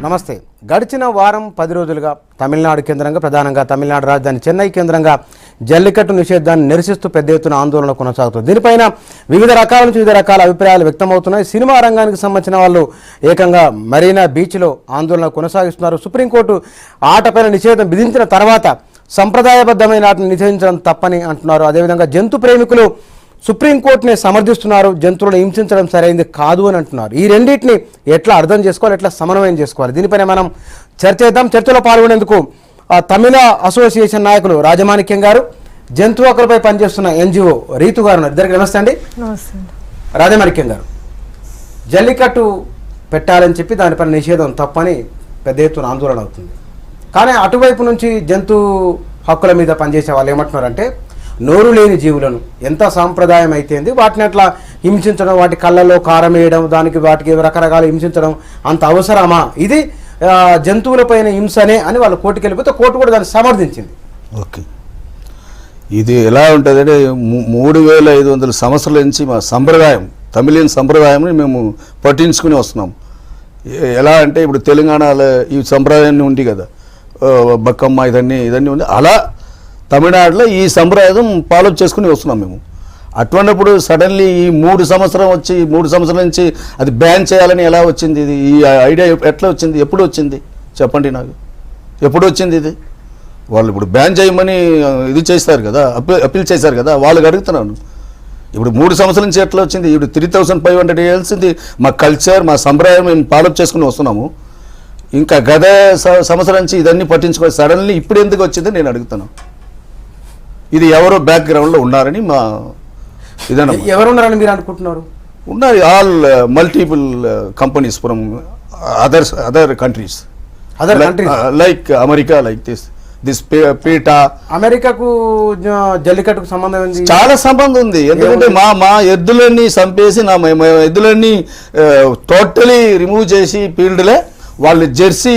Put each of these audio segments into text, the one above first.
నమస్తే. గడిచిన వారం 10 రోజులుగా తమిళనాడు కేంద్రంగా ప్రధానంగా తమిళనాడు రాజధాని చెన్నై కేంద్రంగా జల్లికట్టు నిషేధాన్ని నిరసిస్తూ పెద్ద ఎత్తున ఆందోళన కొనసాగుతుంది. దీనిపైన వివిధ రకాల అభిప్రాయాలు వ్యక్తమవుతున్నాయి. సినిమా రంగానికి సంబంధించిన వాళ్ళు ఏకంగా మరీనా బీచ్లో ఆందోళన కొనసాగిస్తున్నారు. సుప్రీంకోర్టు ఆటపైన నిషేధం విధించిన తర్వాత సంప్రదాయబద్ధమైన ఆటను నిషేధించడం తప్పని అంటున్నారు. అదేవిధంగా జంతు ప్రేమికులు సుప్రీంకోర్టుని సమర్థిస్తున్నారు. జంతువులను హింసించడం సరైనది కాదు అని అంటున్నారు. ఈ రెండింటిని ఎట్లా అర్థం చేసుకోవాలి, ఎట్లా సమన్వయం చేసుకోవాలి, దీనిపైన మనం చర్చిద్దాం. చర్చలో పాల్గొనేందుకు తమిళ అసోసియేషన్ నాయకులు రాజమాణిక్యం గారు, జంతు హక్కులపై పనిచేస్తున్న NGO రీతు గారు ఉన్నారు. ఇద్దరికి నమస్తే అండి. రాజమాణిక్యం గారు, జల్లికట్టు పెట్టాలని చెప్పి దానిపైన నిషేధం తప్పని పెద్ద ఎత్తున ఆందోళన అవుతుంది. కానీ అటువైపు నుంచి జంతు హక్కుల మీద పనిచేసే వాళ్ళు ఏమంటున్నారంటే, నోరు లేని జీవులను ఎంత సాంప్రదాయం అయితేంది వాటిని అట్లా హింసించడం, వాటి కళ్ళలో కారం వేయడం, వాటికి రకరకాల హింసించడం అంత అవసరమా, ఇది జంతువులపైన హింసనే అని వాళ్ళు కోర్టుకు వెళ్ళిపోతే కోర్టు కూడా దాన్ని సమర్థించింది. ఓకే, ఇది ఎలా ఉంటుందంటే 3500 సంవత్సరాల నుంచి మా సంప్రదాయం, తమిళియన్ సంప్రదాయంని మేము పట్టించుకుని వస్తున్నాం. ఎలా అంటే ఇప్పుడు తెలంగాణలో ఈ సంప్రదాయాన్ని ఉంది కదా, బక్కమ్మ ఇదన్నీ ఉంది. అలా తమిళనాడులో ఈ సంప్రదాయం ఫాలో చేసుకుని వస్తున్నాం మేము. అటువంటిప్పుడు సడన్లీ ఈ 3 సంవత్సరాల నుంచి అది బ్యాన్ చేయాలని ఎలా వచ్చింది? ఇది ఈ ఐడియా ఎట్లా వచ్చింది, ఎప్పుడు వచ్చింది చెప్పండి నాకు, ఎప్పుడు వచ్చింది ఇది? వాళ్ళు ఇప్పుడు బ్యాన్ చేయమని ఇది చేస్తారు కదా, అప్పీల్ చేశారు కదా, వాళ్ళకి అడుగుతున్నాను. ఇప్పుడు 3 సంవత్సరాల నుంచి ఎట్లా వచ్చింది? ఇప్పుడు 3500 years మా కల్చర్, మా సంప్రదాయం మేము ఫాలో చేసుకుని వస్తున్నాము. ఇంకా గత సంవత్సరం నుంచి ఇదన్నీ పట్టించుకోవాలి, సడన్లీ ఇప్పుడు ఎందుకు వచ్చింది నేను అడుగుతున్నాను. ఇది ఎవరో బ్యాక్గ్రౌండ్లో ఉన్నారని మా ఇదన్నా. ఎవరున్నారని మీరు అనుకుంటున్నారు? ఉన్నారు, all multiple companies from other countries like America, like this PETA. అమెరికాకు జల్లికట్టుకు సంబంధం ఉంది, చాలా సంబంధం ఉంది. ఎందుకంటే మా ఎద్దులన్నీ చంపేసి నా ఎద్దులన్నీ టోటలీ రిమూవ్ చేసి ఫీల్డ్లే వాళ్ళు జెర్సీ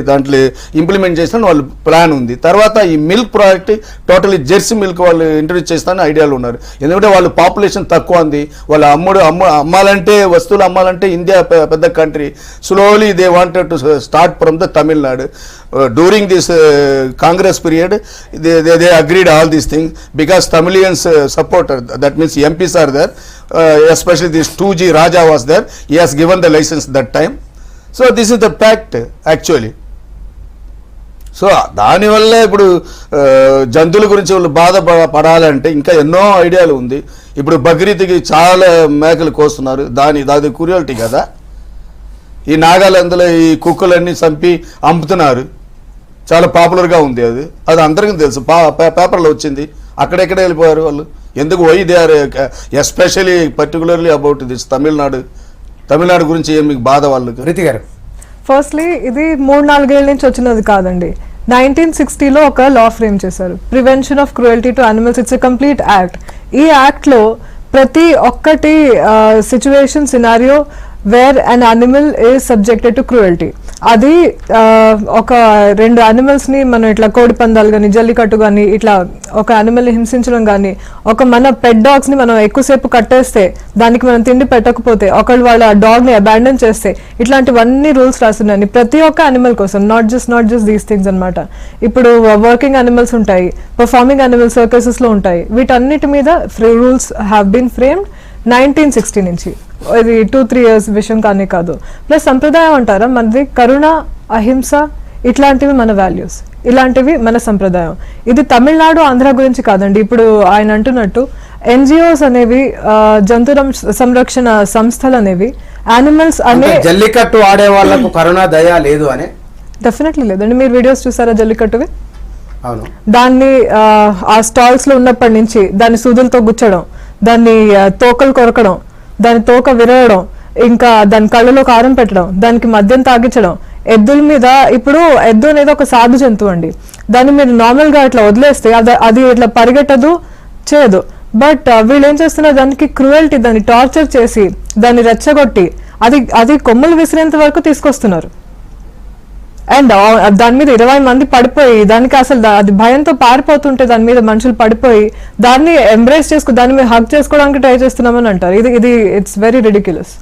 దాంట్లో ఇంప్లిమెంట్ చేస్తాను వాళ్ళు ప్లాన్ ఉంది. తర్వాత ఈ milk product totally Jersey milk వాళ్ళు ఇంట్రడ్యూస్ చేస్తానని ఐడియాలు ఉన్నారు. ఎందుకంటే వాళ్ళ పాపులేషన్ తక్కువ ఉంది, వాళ్ళు అమ్మాలంటే వస్తువులు అమ్మాలంటే ఇండియా పెద్ద country. Slowly they wanted to start from the Tamil Nadu. During this Congress period they agreed all these things because Tamilians supporter, that means MPs are there, especially this 2G Raja was there, he has given the license that time. So this is the fact actually. So దానివల్ల ఇప్పుడు జంతువుల గురించి వాళ్ళు బాధపడాలంటే ఇంకా ఎన్నో ఐడియాలు ఉంది. ఇప్పుడు బక్రీద్కి చాలా మేకలు కోస్తున్నారు, దాని క్రూయల్టీ కదా. ఈ నాగాలాండ్లో ఈ కుక్కలన్నీ చంపి అమ్ముతున్నారు, చాలా పాపులర్గా ఉంది. అది అందరికీ తెలుసు, పేపర్లో వచ్చింది. అక్కడెక్కడ వెళ్ళిపోయారు వాళ్ళు, ఎందుకు? Why they are especially particularly about this Tamil Nadu గురించి ఏం మీకు బాధ వాళ్ళకి? రీతి గారు, ఫస్ట్లీ ఇది 3-4 ఏళ్ళ నుంచి వచ్చినది కాదండి. 1960లో ఒక లా ఫ్రేమ్ చేశారు, prevention of cruelty to animals. It's a complete act. ఈ యాక్ట్లో ప్రతి ఒక్కటి situation, scenario wear an animal is subjected to cruelty. అది ఒక 2 యానిమల్స్ని మనం ఇట్లా కోడి పందాలు కానీ, జల్లికట్టు కానీ, ఇట్లా ఒక యానిమల్ని హింసించడం కానీ, ఒక మన పెట్ డాగ్స్ని మనం ఎక్కువసేపు కట్టేస్తే, దానికి మనం తిండి పెట్టకపోతే, ఒకళ్ళు వాళ్ళ డాగ్ని అబాండన్ చేస్తే, ఇట్లాంటివన్నీ రూల్స్ రాస్తున్నాయి ప్రతి ఒక్క యానిమల్ కోసం. నాట్ జస్ట్ దీస్ థింగ్స్ అనమాట. ఇప్పుడు వర్కింగ్ యానిమల్స్ ఉంటాయి, పర్ఫార్మింగ్ యానిమల్ సర్కసెస్లో ఉంటాయి. వీటన్నిటి మీద రూల్స్ హ్యావ్ బీన్ ఫ్రేమ్డ్ 1960 నుంచి. ఇది 2-3 years విషయం కానీ కాదు. ప్లస్ సంప్రదాయం అంటారా మనది, కరుణ, అహింస, ఇట్లాంటివి మన వాల్యూస్, ఇలాంటివి మన సంప్రదాయం. ఇది తమిళనాడు, ఆంధ్ర గురించి కాదండి. ఇప్పుడు ఆయన అంటున్నట్టు NGOs అనేవి, జంతు సంరక్షణ సంస్థలు అనేవి, యానిమల్స్ అనే జల్లికట్టు ఆడే వాళ్ళకు కరుణ, దయ లేదు అనే? డెఫినెట్లీ లేదండి. మీరు వీడియోస్ చూసారా జల్లికట్టువి? అవును. దాన్ని ఆ స్టాల్స్ లో ఉన్నప్పటి నుంచి దాన్ని సూదులతో గుచ్చడం, దాన్ని తోకలు కొరకడం, దాని తోక విరవడం, ఇంకా దాని కళ్ళలో కారం పెట్టడం, దానికి మద్యం తాగించడం, ఎద్దుల మీద. ఇప్పుడు ఎద్దు అనేది ఒక సాధు జంతువు అండి. దాన్ని మీరు నార్మల్గా ఇట్లా వదిలేస్తే అది ఇట్లా పరిగెట్టదు, చేయదు. బట్ వీళ్ళు ఏం చేస్తున్నారు, దానికి క్రూయల్టీ, దాన్ని టార్చర్ చేసి, దాన్ని రెచ్చగొట్టి, అది కొమ్మలు విసిరేంత వరకు తీసుకొస్తున్నారు. అండ్ దాని మీద 20 మంది పడిపోయి, దానికి అసలు అది భయంతో పారిపోతుంటే దాని మీద మనుషులు పడిపోయి దాన్ని ఎంబ్రేస్ చేసుకుని దాని మీద హక్ చేసుకోవడానికి ట్రై చేస్తున్నామని అంటారు. ఇది ఇట్స్ వెరీ రిడిక్యులస్.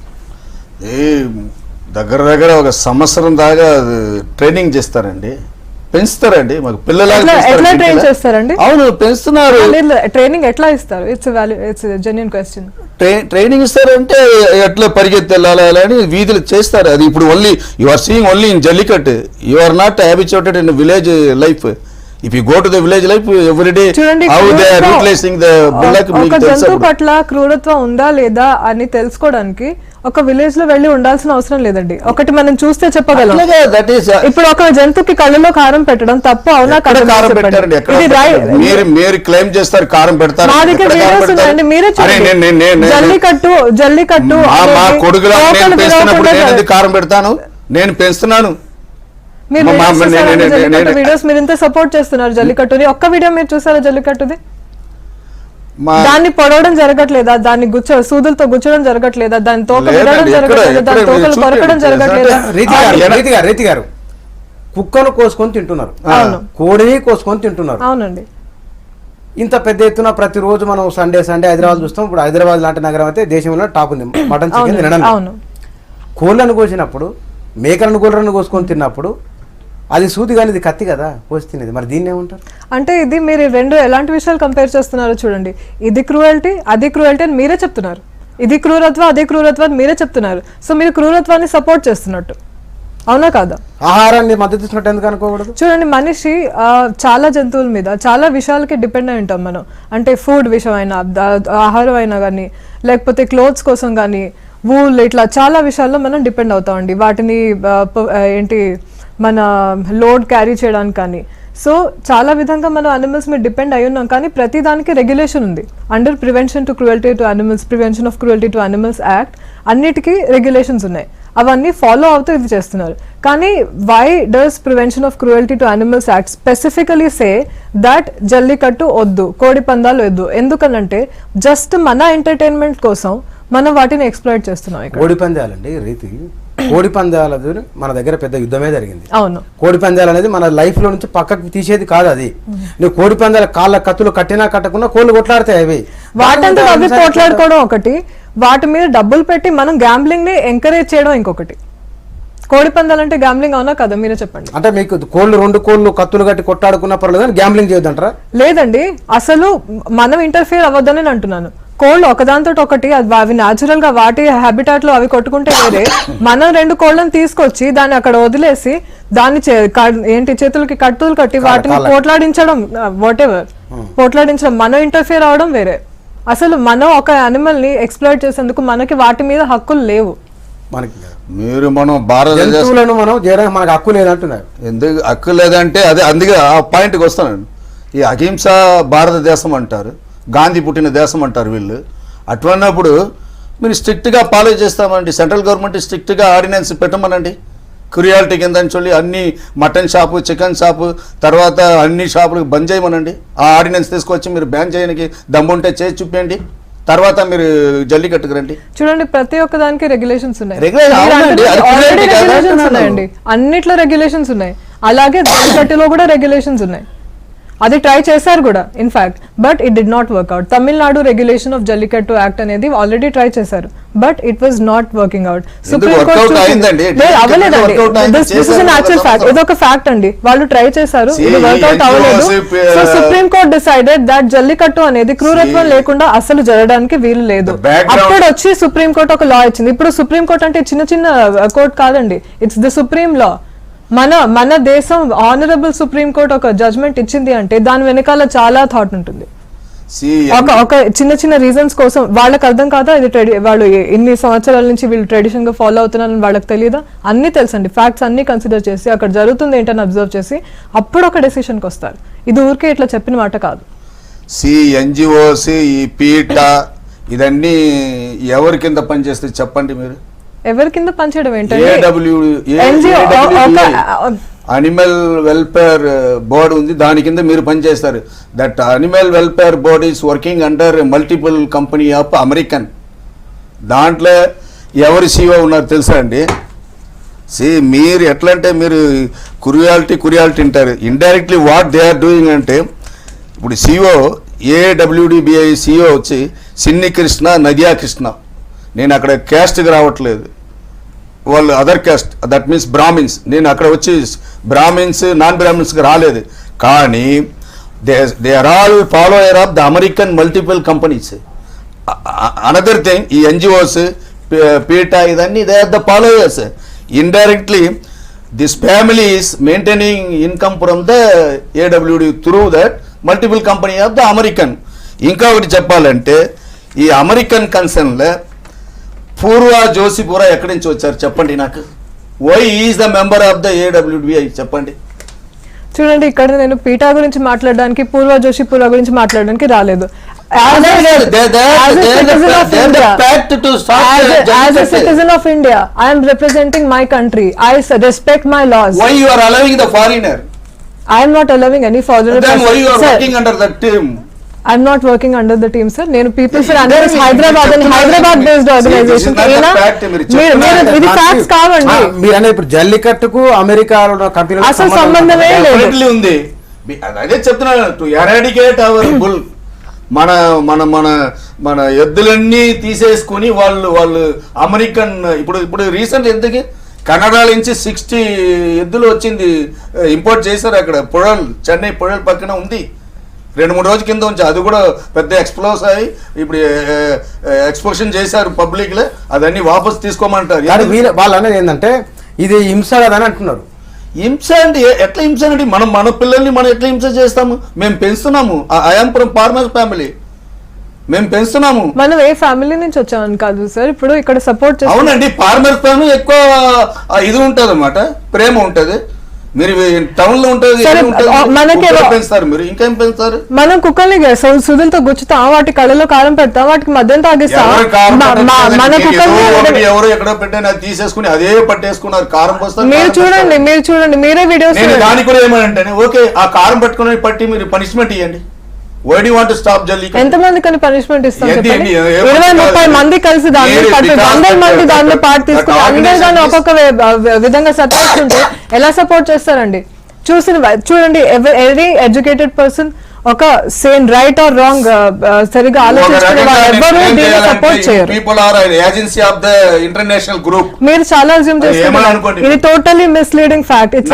దగ్గర దగ్గర ఒక సంవత్సరం దాకా ట్రైనింగ్ చేస్తారండి, పెంచుతారండి. మాకు పిల్లలాగా ఎట్లా ట్రైన్ చేస్తారండి? అవును, పెంచుతున్నారు. ట్రైనింగ్ ఎట్లా ఇస్తారు? It's genuine question. ట్రైనింగ్ ఇస్తారంటే ఎట్లా పరిగెత్తి వెళ్ళాలి అని వీధులు చేస్తారు. అది ఇప్పుడు only you are seeing only in Jallikattu, you are not habituated in village life. If you go to the village life every day how they are utilising the bullock. ఒక జంతువు పట్ల క్రూరత్వం ఉందా లేదా అని తెలుసుకోవడానికి ఒక విలేజ్ లో వెళ్ళి ఉండాల్సిన అవసరం లేదండి. ఒకటి మనం చూస్తే చెప్పగలం. ఇప్పుడు ఒక జంతువుకి కళ్ళలో కారం పెట్టడం తప్పు అవునా? కారం పెట్టారండి, మీరు క్లెయిమ్ చేస్తారు కారం పెడతారు. మా దగ్గర వీడియోస్ ఉన్నాయండి, మీరే చూడండి. జల్లికట్టు మా కొడుకులా నేను పెంచుతున్నప్పుడు నేను కారం పెడతాను, నేను పెంచుతున్నాను. వీడియోస్ మీరు ఇంత సపోర్ట్ చేస్తున్నారు జల్లికట్టుని. ఒక్క వీడియో మీరు చూసారా జల్లికట్టుది? దాన్ని పొడవడం జరగట్లేదా? దాన్ని సూదులతో గుచ్చడం జరగట్లేదా? దాని తోక విడడం జరగట్లేదా? దాని తోకలు కొరకడం జరగట్లేదా? రీతి గారు కుక్కను కోసుకొని తింటున్నారు, కోడిని కోసుకొని తింటున్నారు. అవునండి. ఇంత పెద్ద ఎత్తున ప్రతిరోజు మనం సండే హైదరాబాద్ చూస్తాం. ఇప్పుడు హైదరాబాద్ లాంటి నగరం అయితే దేశంలో టాప్ ఉంది మటన్ చికెన్ తినడం. కోళ్ళను కోసినప్పుడు, మేకలను గొర్రెలను కోసుకొని తిన్నప్పుడు అది సూది కానీ ఇది కత్తి కదా కోసి తినేది, మరి దీన్ని ఏమంటారు? అంటే ఇది మీరు రెండు ఎలాంటి విషయాలు కంపేర్ చేస్తున్నారో చూడండి. ఇది క్రూయల్టీ, అది క్రూయల్టీ అని మీరే చెప్తున్నారు. ఇది క్రూరత్వం, అదే క్రూరత్వం అని మీరే చెప్తున్నారు. సో మీరు క్రూరత్వాన్ని సపోర్ట్ చేస్తున్నట్టు, అవునా కాదా? ఆహారాన్ని మద్దతు ఇచ్చినట్టు ఎందుకు అనుకోకూడదు? చూడండి, మనిషి చాలా జంతువుల మీద చాలా విషయాలకి డిపెండ్ అయి ఉంటాం మనం. అంటే ఫుడ్ విషయం అయినా, ఆహారం అయినా కానీ, లేకపోతే క్లోత్స్ కోసం కానీ, వూల్, ఇట్లా చాలా విషయాల్లో మనం డిపెండ్ అవుతామండి. వాటిని మన లోడ్ క్యారీ చేయడానికి కానీ. సో చాలా విధంగా మనం అనిమల్స్ మీద డిపెండ్ అయి ఉన్నాం. కానీ ప్రతి దానికి రెగ్యులేషన్ ఉంది. Under prevention to cruelty to animals, prevention of cruelty to animals act అన్నిటికీ రెగ్యులేషన్స్ ఉన్నాయి. అవన్నీ ఫాలో అవుతూ ఇది చేస్తున్నారు. కానీ why does prevention of cruelty to animals act specifically say that Jallikattu వద్దు, కోడి పందాలు వద్దు? ఎందుకనంటే జస్ట్ మన ఎంటర్టైన్మెంట్ కోసం మనం వాటిని ఎక్స్ప్లాయిట్ చేస్తున్నాం. కోడి పందాలండి రీతి, కోడి పందాల మన దగ్గర పెద్ద యుద్ధమే జరిగింది. అవును, కోడి పందాలు అనేది మన లైఫ్ లో నుంచి పక్కకు తీసేది కాదు. అది నువ్వు కోడి పందాల కాళ్ళ కత్తులు కట్టినా కట్టకుండా కోళ్ళు కొట్లాడతాయి. అవి వాటంతా అవి కొట్లాడుకోవడం ఒకటి, వాటి మీద డబ్బులు పెట్టి మనం గ్యాంబ్లింగ్ ని ఎంకరేజ్ చేయడం ఇంకొకటి. కోడి పందాలు అంటే గ్యాంబ్లింగ్ అవునా కదా? మీరే చెప్పండి. అంటే మీకు రెండు కోళ్ళు కత్తులు కట్టి కొట్టాడుకున్న పర్లేదు కానీ గ్యాంబ్లింగ్ చేయొద్దంటారా? లేదండి, అసలు మనం ఇంటర్ఫియర్ అవ్వద్దని అంటున్నాను. కోళ్ళు ఒకదాంతో ఒకటి అవి న్యాచురల్ గా వాటి హ్యాబిటాట్ లో అవి కొట్టుకుంటే వేరే, మనం రెండు కోళ్ళని తీసుకొచ్చి దాన్ని అక్కడ వదిలేసి దాన్ని చేతులకి కట్టులు కట్టి వాటిని పోట్లాడించడం, వాట్ ఎవర్ పోట్లాడించడం, మనం ఇంటర్ఫియర్ అవడం వేరే. అసలు మనం ఒక యానిమల్ ని ఎక్స్ప్లోయిట్ చేసేందుకు మనకి వాటి మీద హక్కులు లేవు. మీరు మనం భారతదేశంలో మనం చేయడానికి మనకు హక్కు లేదంటున్నారు. ఎందుకు హక్కు లేదంటే అదే అందుకే ఆ పాయింట్కి వస్తాను. ఈ అహింస భారతదేశం అంటారు, గాంధీ పుట్టిన దేశం అంటారు వీళ్ళు. అటువంటిప్పుడు మీరు స్ట్రిక్ట్గా ఫాలో చేస్తామండి. సెంట్రల్ గవర్నమెంట్ స్ట్రిక్ట్గా ఆర్డినెన్స్ పెట్టమనండి. క్రూయాలిటీ కింద చూడండి, అన్ని మటన్ షాపు, చికెన్ షాపు, తర్వాత అన్ని షాపులకు బంద్ చేయమనండి. ఆ ఆర్డినెన్స్ తీసుకొచ్చి మీరు బ్యాన్ చేయడానికి దమ్ముంటే చేసి చూపించండి. తర్వాత మీరు జల్లికట్టుకు రండి. చూడండి, ప్రతి ఒక్క దానికి రెగ్యులేషన్స్ ఉన్నాయి. ఉన్నాయండి, అన్నిట్లో రెగ్యులేషన్స్ ఉన్నాయి. అలాగే జల్లికట్టులో కూడా రెగ్యులేషన్స్ ఉన్నాయి. అది ట్రై చేశారు కూడా in fact, but it did not work out. Tamil Nadu regulation of Jallikattu act అనేది ఆల్రెడీ ట్రై చేశారు, but it was not working out. Supreme court అవ్వలేదండి. This is an actual fact. ఇదొక ఫ్యాక్ట్ అండి. వాళ్ళు ట్రై చేశారు, ఇది వర్క్అవుట్ అవ్వలేదు. So supreme court decided that Jallikattu అనేది క్రూరత్వం లేకుండా అసలు జరగడానికి వీలు లేదు. అప్పుడు వచ్చి సుప్రీం కోర్ట్ ఒక లా ఇచ్చింది. ఇప్పుడు సుప్రీం కోర్ట్ అంటే చిన్న చిన్న కోర్ట్ కాదండి, ఇట్స్ ద సుప్రీం లా. మన దేశం ఆనరబుల్ సుప్రీం కోర్ట్ ఒక జడ్జ్మెంట్ ఇచ్చింది అంటే దాని వెనకాల చాలా థాట్ ఉంటుంది. ఒక చిన్న చిన్న రీజన్స్ కోసం వాళ్ళకి అర్థం కాదా? ఇది వాళ్ళు ఇన్ని సంవత్సరాల నుంచి వీళ్ళు ట్రెడిషన్ గా ఫాలో అవుతున్నారని వాళ్ళకి తెలియదా? అన్ని తెలుసండి, ఫ్యాక్ట్స్ అన్ని కన్సిడర్ చేసి అక్కడ జరుగుతుంది ఏంటని అబ్జర్వ్ చేసి అప్పుడు ఒక డెసిషన్కి వస్తారు. ఇది ఊరికే ఇట్లా చెప్పిన మాట కాదు. ఎన్జిఓస్, ఈ పీట ఇదన్నీ ఎవరి కింద పనిచేస్తే చెప్పండి మీరు? ఎవరి కింద పనిచేయడం ఏంటంటే అనిమల్ వెల్ఫేర్ బోర్డు ఉంది, దాని కింద మీరు పనిచేస్తారు. That animal welfare board is working under multiple company of American. దాంట్లో ఎవరు CEO ఉన్నారు తెలుసా అండి? మీరు ఎట్లా అంటే మీరు కురియాలిటీ అంటారు. Indirectly what they are doing అంటే ఇప్పుడు AWDBI CEO వచ్చి సిన్ని కృష్ణ, నదియా కృష్ణ. నేను అక్కడ క్యాస్ట్కి రావట్లేదు, వాళ్ళు other caste, that means Brahmins. నేను అక్కడ వచ్చి బ్రాహ్మిన్స్ నాన్ బ్రాహ్మిన్స్కి రాలేదు, కానీ they are all follower of the American multiple companies. Another thing, ఈ ఎన్జిఓస్ పీటా ఇదన్నీ they are the followers. Indirectly this family is maintaining income from the AWD through that multiple company of the American. ఇంకా ఒకటి చెప్పాలంటే ఈ American కన్సర్న్లో పూర్వ జోషిపురా ఎక్కడి నుంచి వచ్చారు చెప్పండి నాకు. Why is the member of the AWDI చెప్పండి. చూడండి, ఇక్కడ నేను పీటా గురించి మాట్లాడడానికి, పూర్వ జోషిపురా గురించి మాట్లాడడానికి రాలేదు. As a citizen of India, I am representing my country. I respect my laws. Why you are allowing the foreigner? I am not allowing any foreigner. Then why you are working under that team? I am not working under the team, sir. నేను People for Andhra Hyderabad and Hyderabad based organization. ఇది facts కావండి. మీరు అనేది ఇప్పుడు జల్లికట్టుకు అమెరికాలో company అసలు సంబంధమే లేదు. ఉంది. అదే చెప్తున్నాను, టు ఎరాడికేట్ అవర్ బుల్. మన మన మన మన ఎద్దులన్నీ తీసేసుకుని వాళ్ళు అమెరికన్ ఇప్పుడు రీసెంట్ ఎందుకు కెనడా నుంచి 60 ఎద్దులు వచ్చింది, ఇంపోర్ట్ చేశారు. అక్కడ పుഴల్, చెన్నై పుഴల్ పక్కన ఉంది. 2-3 రోజుల కింద ఉంచి అది కూడా పెద్ద ఎక్స్ప్లోస్ అయ్యి ఇప్పుడు ఎక్స్పోజిషన్ చేశారు పబ్లిక్ లో. అదన్నీ వాపస్ తీసుకోమంటారు. వాళ్ళు అనేది ఏంటంటే ఇది హింస అని అంటున్నారు. హింస అంటే ఎట్లా హింస అండి? మన పిల్లల్ని మనం ఎట్లా హింస చేస్తాము? మేము పెంచుతున్నాము. ఐఎమ్ ఫ్రమ్ ఫార్మర్స్ ఫ్యామిలీ, మేము పెంచుతున్నాము. మనం ఏ ఫ్యామిలీ నుంచి వచ్చామని కాదు సార్, ఇప్పుడు ఇక్కడ సపోర్ట్ చేస్తాం. అవునండి, ఫార్మర్స్ ఫ్యామిలీ ఎక్కువ ఇది ఉంటది అన్నమాట, ప్రేమ ఉంటది. మీరు టౌన్ లో ఉంటుంది, పెంచుతారు మీరు, ఇంకేం పెంచుతారు? మనం కుక్కల్ని సుదులతో గుచ్చుతాం, వాటి కళ్ళలో కారం పెడతాం, వాటికి మధ్యం తాగిస్తాం. ఎవరో ఎక్కడో పెట్టాను అది తీసేసుకుని అదే పట్టేసుకున్నారు, కారం పోస్తారు. మీరు చూడండి మీరే వీడియోస్. దానికి కూడా ఏమంటే ఓకే, ఆ కారం పట్టుకుని పట్టి మీరు పనిష్మెంట్ ఇవ్వండి. Why do you want to stop Jallikattu? ఎంతమంది కానీ పనిష్మెంట్ ఇస్తాం చెప్పండి? 20-30 మంది కలిసి దానిలో 100 మంది దానిలో పార్ట్ తీసుకుని అందరూ దాన్ని ఒక్కొక్క విధంగా సతాయిస్తుంటే ఎలా సపోర్ట్ చేస్తారండి? చూడండి, ఎవ్రీ ఎడ్యుకేటెడ్ పర్సన్ ఒక సేమ్ రైట్ ఆర్ రాంగ్ సరిగా ఆలోచించుకునే వాళ్ళు ఎవరు దీన్ని సపోర్ట్ చేయరు. People are agency of the international group. మీరు చాలా అజ్యూమ్ చేస్తున్నారు. ఇది totally misleading fact. It's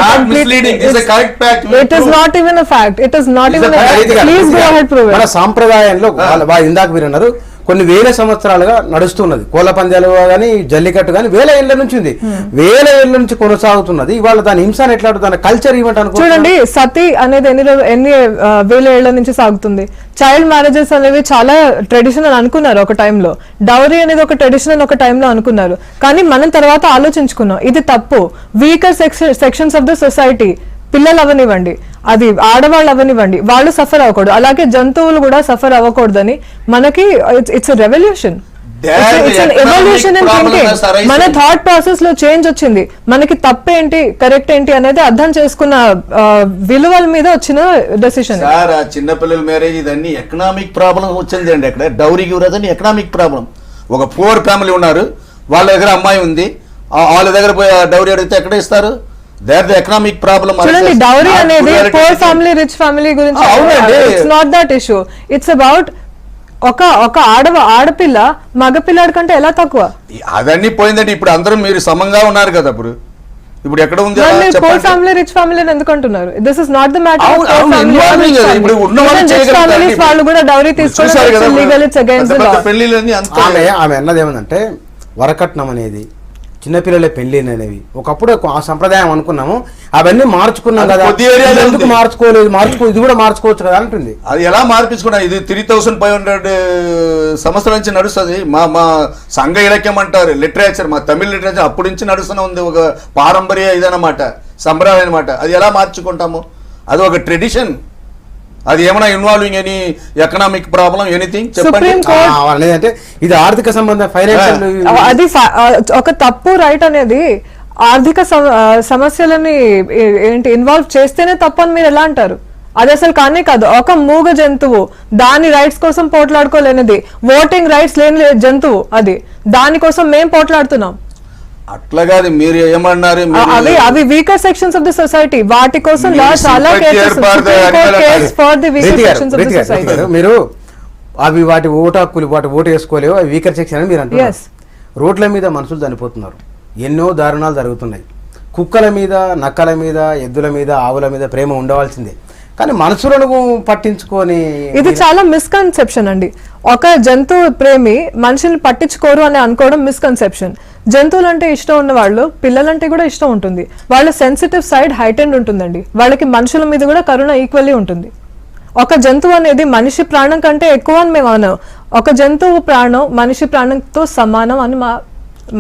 not even a fact. It is not even. Please go ahead prove it. మన సాంప్రదాయంలో ఇందాక మీరు అన్నారు కొన్ని వేల సంవత్సరాలుగా నడుస్తున్నది కోళ్ల పందాలు కానీ జల్లికట్టు కానీ వేల ఏళ్ల నుంచి ఉంది, వేల ఏళ్ల నుంచి కొనసాగుతున్నది. ఇవాళ దాని హింస ఎట్లా దాని కల్చర్ ఈవెంట్ అనుకో. చూడండి, సతీ అనేది ఎన్ని వేల ఏళ్ల నుంచి సాగుతుంది. చైల్డ్ మ్యారేజెస్ అనేవి చాలా ట్రెడిషన్ అని అనుకున్నారు ఒక టైంలో. డౌరీ అనేది ఒక ట్రెడిషన్ అని ఒక టైంలో అనుకున్నారు. కానీ మనం తర్వాత ఆలోచించుకున్నాం ఇది తప్పు. Weaker sections of the society, పిల్లలు అవనివ్వండి, అది ఆడవాళ్ళు అవనివ్వండి, వాళ్ళు సఫర్ అవ్వకూడదు. అలాగే జంతువులు కూడా సఫర్ అవ్వకూడదని మనకి it's revolution, evolution in thinking. మన థాట్ ప్రాసెస్ లో చేంజ్ వచ్చింది. మనకి తప్పేంటి కరెక్ట్ ఏంటి అనేది అర్థం చేసుకున్న విలువల మీద వచ్చిన డెసిషన్. సార్, చిన్నపిల్లల మ్యారేజ్ ఇదన్నీ ఎకనామిక్ ప్రాబ్లం వచ్చింది అండి. అక్కడ డౌరీ గివ్వదని ఎకనామిక్ ప్రాబ్లం. ఒక పూర్ ఫ్యామిలీ ఉన్నారు, వాళ్ళ దగ్గర అమ్మాయి ఉంది, వాళ్ళ దగ్గర పోయి డౌరీ అడిగితే ఎక్కడ ఇస్తారు? Economic problem. చూడండి, డౌరీ అనేది పూర్ ఫ్యామిలీ రిచ్ ఫ్యామిలీ గురించి. It's not that issue. It's about ఒక ఆడపిల్ల మగపిల్లాడి కంటే ఎలా తక్కువ. అదన్నీ పోయిందంటే ఇప్పుడు అందరూ మీరు సమంగా ఉన్నారు కదా. ఇప్పుడు ఎక్కడ ఉంది పూర్ ఫ్యామిలీ రిచ్ ఫ్యామిలీ ఎందుకు అంటున్నారు? This is not the matter. వాళ్ళు కూడా డౌరీ తీసుకోవడం. ఆమె అన్నది ఏమందంటే వరకట్నం అనేది చిన్నపిల్లల పెళ్లి అనేవి ఒకప్పుడు ఆ సంప్రదాయం అనుకున్నాము, అవన్నీ మార్చుకున్నాం కదా, ఎందుకు మార్చుకోలేదు, ఇది కూడా మార్చుకోవచ్చు కదా అంటుంది. అది ఎలా మార్పించుకున్నా? ఇది 3500 సంవత్సరాల నుంచి నడుస్తుంది. మా సంఘ ఇలక్యం అంటారు, లిటరేచర్, మా తమిళ లిటరేచర్ అప్పటి నుంచి నడుస్తూనే ఉంది. ఒక పారంపర్య ఇదన్నమాట, సంప్రదాయం అనమాట. అది ఎలా మార్చుకుంటాము? అది ఒక ట్రెడిషన్. అది ఏమైనా involving any economic problem anything చెప్పండి. అంటే ఇది ఆర్థిక సంబంధం, ఫైనాన్షియల్. అది ఒక తప్పు. రైట్ అనేది ఆర్థిక సమస్యలని ఏంటి ఇన్వాల్వ్ చేస్తేనే తప్పు అని మీరు ఎలా అంటారు? అది అసలు కానే కాదు. ఒక మూగ జంతువు దాని రైట్స్ కోసం పోట్లాడుకోలేనిది, ఓటింగ్ రైట్స్ లేని జంతువు అది, దానికోసం మేం పోట్లాడుతున్నాం. అట్లా కాదు, మీరు ఏమన్నారు? అవి weaker sections of the society, వాటి కోసం చాలా మీరు అవి వాటి ఓటు హక్కులు, వాటి ఓటు వేసుకోలేవు, అవి వీకర్ సెక్షన్ అని మీరు అంటారు. రోడ్ల మీద మనుషులు చనిపోతున్నారు, ఎన్నో దారుణాలు జరుగుతున్నాయి. కుక్కల మీద, నక్కల మీద, ఎద్దుల మీద, ఆవుల మీద ప్రేమ ఉండవలసిందే, కానీ మనుషులను పట్టించుకొని ఇది చాలా మిస్కన్సెప్షన్ అండి. ఒక జంతువు ప్రేమి మనుషుల్ని పట్టించుకోరు అని అనుకోవడం మిస్కన్సెప్షన్. జంతువులు అంటే ఇష్టం ఉన్న వాళ్ళు పిల్లలంటే కూడా ఇష్టం ఉంటుంది. వాళ్ళ సెన్సిటివ్ సైడ్ హైటెండ్ ఉంటుందండి. వాళ్ళకి మనుషుల మీద కూడా కరుణ ఈక్వల్లీ ఉంటుంది. ఒక జంతువు అనేది మనిషి ప్రాణం కంటే ఎక్కువ అని మేము అన్నాం. ఒక జంతువు ప్రాణం మనిషి ప్రాణంతో సమానం అని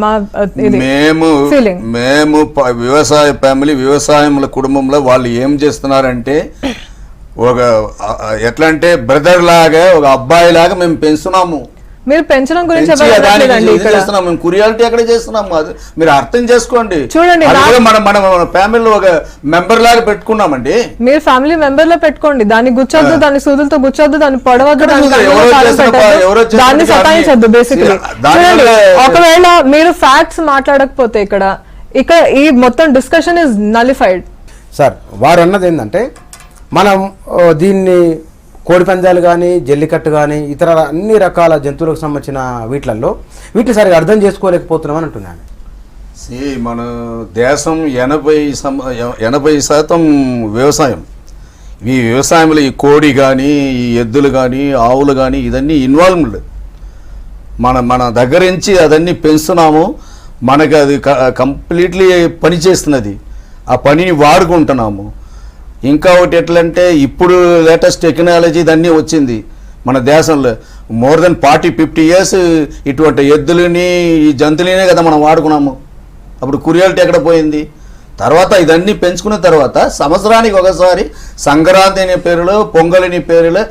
మా ఫీలింగ్. మేము వ్యవసాయ ఫ్యామిలీ, వ్యవసాయముల కుటుంబంలో వాళ్ళు ఏం చేస్తున్నారంటే ఒక ఎట్లా అంటే బ్రదర్ లాగా, ఒక అబ్బాయి లాగా మేము పెంచుతున్నాము. మీరు పెంచడం గురించి చేస్తున్నాం, మేము కురియాలిటీ ఎక్కడ చేస్తున్నాము, అది మీరు అర్థం చేసుకోండి. చూడండి, మన ఫ్యామిలీలో ఒక మెంబర్ లాగా పెట్టుకున్నామండి. మీరు ఫ్యామిలీ మెంబర్ లో పెట్టుకోండి, దాన్ని గుచ్చొద్దు, దాన్ని సూదులతో గుచ్చొద్దు, దాన్ని పొడవద్దు, దాన్ని సతాయించద్దు. బేసిక్లీ ఒకవేళ మీరు ఫ్యాక్ట్స్ మాట్లాడకపోతే ఇక్కడ ఈ మొత్తం డిస్కషన్ ఇస్ నలిఫైడ్. సార్ వారు అన్నది ఏంటంటే మనం దీన్ని కోడి పందాలు కానీ, జల్లికట్టు కానీ, ఇతర అన్ని రకాల జంతువులకు సంబంధించిన వీటిని సరిగా అర్థం చేసుకోలేకపోతున్నామని అంటున్నాను. మన దేశం 80% వ్యవసాయం. ఈ వ్యవసాయంలో ఈ కోడి కానీ, ఈ ఎద్దులు కానీ, ఆవులు కానీ ఇదన్నీ ఇన్వాల్వ్డ్. మన దగ్గర నుంచి అదన్నీ పెంచుతున్నాము. మనకు అది కంప్లీట్లీ పని చేస్తున్నది. ఆ పనిని వాడుకుంటున్నాము. ఇంకా ఒకటి ఎట్లంటే ఇప్పుడు లేటెస్ట్ టెక్నాలజీ ఇదన్నీ వచ్చింది మన దేశంలో. మోర్ దెన్ 40-50 years ఇటువంటి ఎద్దులని, ఈ జంతువులనే కదా మనం వాడుకున్నాము. అప్పుడు కురియాలిటీ ఎక్కడ పోయింది? తర్వాత ఇదన్నీ పెంచుకున్న తర్వాత సంవత్సరానికి ఒకసారి సంక్రాంతి అనే పేరులో, పొంగల్ అనే పేరులో,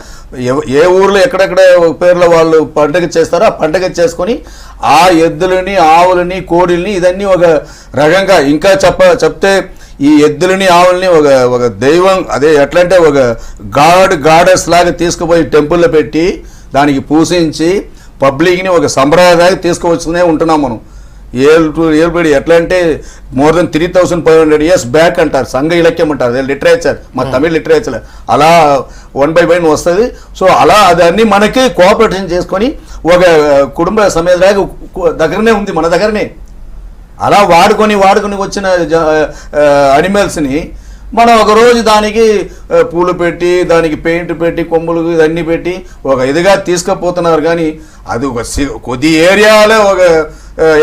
ఏ ఊర్లో ఎక్కడెక్కడ పేరులో వాళ్ళు పండుగ చేస్తారో ఆ పండుగ చేసుకొని ఆ ఎద్దులని, ఆవులని, కోడిల్ని ఇదన్నీ ఒక రకంగా ఇంకా చెప్తే ఈ ఎద్దులని, ఆవులని ఒక దైవం, అదే ఎట్లంటే ఒక గాడెస్ లాగా తీసుకుపోయి టెంపుల్లో పెట్టి దానికి పూజించి పబ్లిక్ని ఒక సంప్రదాయానికి తీసుకువచ్చునే ఉంటున్నాం మనం. ఏల్పడి ఎట్లా అంటే మోర్ దెన్ 3500 years బ్యాక్ అంటారు, సంఘ ఇలక్యం అంటారు, అదే లిటరేచర్, మా తమిళ లిటరేచర్ అలా 1/1 వస్తుంది. సో అలా అదన్నీ మనకి కోఆపరేషన్ చేసుకొని ఒక కుటుంబ సమేతలాగా దగ్గరనే ఉంది, మన దగ్గరనే. అలా వాడుకొని వచ్చిన అనిమల్స్ని మనం ఒకరోజు దానికి పూలు పెట్టి, దానికి పెయింట్ పెట్టి, కొమ్ములు ఇవన్నీ పెట్టి ఒక ఇదిగా తీసుకుపోతున్నారు. కానీ అది ఒక కొద్ది ఏరియాలో ఒక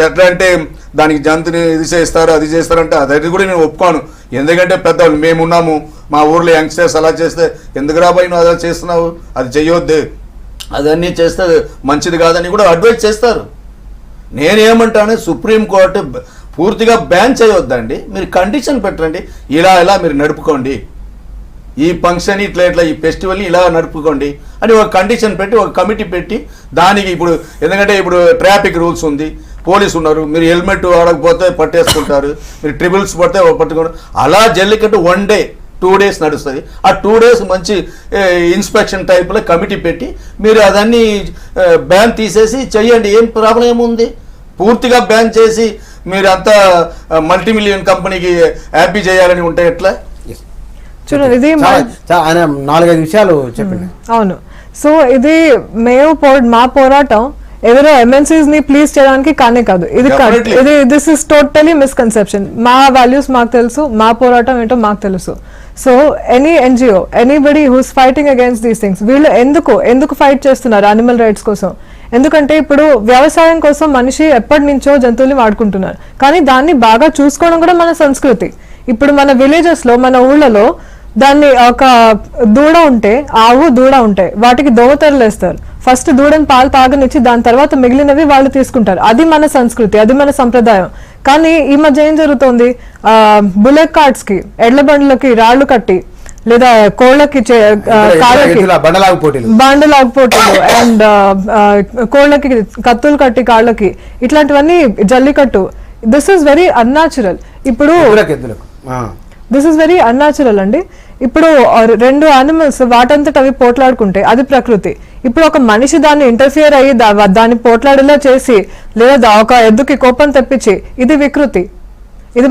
ఎట్లా అంటే దానికి జంతుని ఇది చేస్తారు, అది చేస్తారంటే అది కూడా నేను ఒప్పుకోను. ఎందుకంటే పెద్దవాళ్ళు మేమున్నాము, మా ఊర్లో యంగ్స్టర్స్ అలా చేస్తే ఎందుకు రాబోయి నువ్వు అలా చేస్తున్నావు, అది చెయ్యొద్దు, అదన్నీ చేస్తే మంచిది కాదని కూడా అడ్వైజ్ చేస్తారు. నేనేమంటాను, సుప్రీంకోర్టు పూర్తిగా బ్యాన్ చేయొద్దండి, మీరు కండిషన్ పెట్టండి, ఇలా మీరు నడుపుకోండి, ఈ ఫంక్షన్ ఇట్లా ఈ ఫెస్టివల్ని ఇలా నడుపుకోండి అని ఒక కండిషన్ పెట్టి, ఒక కమిటీ పెట్టి దానికి ఇప్పుడు ఎందుకంటే ఇప్పుడు ట్రాఫిక్ రూల్స్ ఉంది, పోలీసు ఉన్నారు, మీరు హెల్మెట్ వాడకపోతే పట్టేసుకుంటారు, మీరు ట్రిబుల్స్ పడితే పట్టుకుంటారు. అలా జల్లికట్టు 1 day 2 days నడుస్తుంది. ఆ 2 days మంచి ఇన్స్పెక్షన్ టైప్లో కమిటీ పెట్టి మీరు అదన్నీ బ్యాన్ తీసేసి చెయ్యండి, ఏం ప్రాబ్లం ఏముంది? పూర్తిగా బ్యాన్ చేసి మీరు అంతా మల్టీమిలియన్ కంపెనీకి హ్యాపీ చేయాలని ఉంటే ఎట్లా? చూడండి, ఇది 4-5 విషయాలు చెప్పండి. అవును. సో ఇది మా పోరాటం ఎవరో MNCs ని ప్లీజ్ చేయడానికి కానే కాదు. ఇది దిస్ ఇస్ టోటలీ మిస్కన్సెప్షన్. మా వాల్యూస్ మాకు తెలుసు, మా పోరాటం ఏంటో మాకు తెలుసు. So any NGO, anybody who's fighting against these things, వీళ్ళు ఎందుకు ఫైట్ చేస్తున్నారు అనిమల్ రైట్స్ కోసం? ఎందుకంటే ఇప్పుడు వ్యవసాయం కోసం మనిషి ఎప్పటి నుంచో జంతువుల్ని వాడుకుంటున్నారు, కానీ దాన్ని బాగా చూసుకోవడం కూడా మన సంస్కృతి. ఇప్పుడు మన విలేజెస్ లో, మన ఊళ్ళలో దాన్ని ఒక దూడ ఉంటే, ఆవు దూడ ఉంటాయి, వాటికి దోవతెరలు వేస్తారు. ఫస్ట్ దూడని పాలు తాగనిచ్చి దాని తర్వాత మిగిలినవి వాళ్ళు తీసుకుంటారు. అది మన సంస్కృతి, అది మన సంప్రదాయం. కానీ ఈ మధ్య ఏం జరుగుతోంది, బుల్లెట్ కార్డ్స్ కి, ఎడ్ల బండ్లకి రాళ్లు కట్టి, లేదా కోళ్ళకి బండలాగు పోటీలు అండ్ కోళ్ళకి కత్తులు కట్టి కాళ్ళకి, ఇట్లాంటివన్నీ Jallikattu. This is very unnatural. ఇప్పుడు దిస్ ఇస్ వెరీ అన్యాచురల్ అండి. ఇప్పుడు 2 animals వాటంతట అవి పోట్లాడుకుంటే అది ప్రకృతి. ఇప్పుడు ఒక మనిషి దాన్ని ఇంటర్ఫియర్ అయ్యి దాన్ని పోట్లాడేలా చేసి, లేదా ఒక ఎద్దుకి కోపం తెప్పించి, ఇది వికృతి, ఇది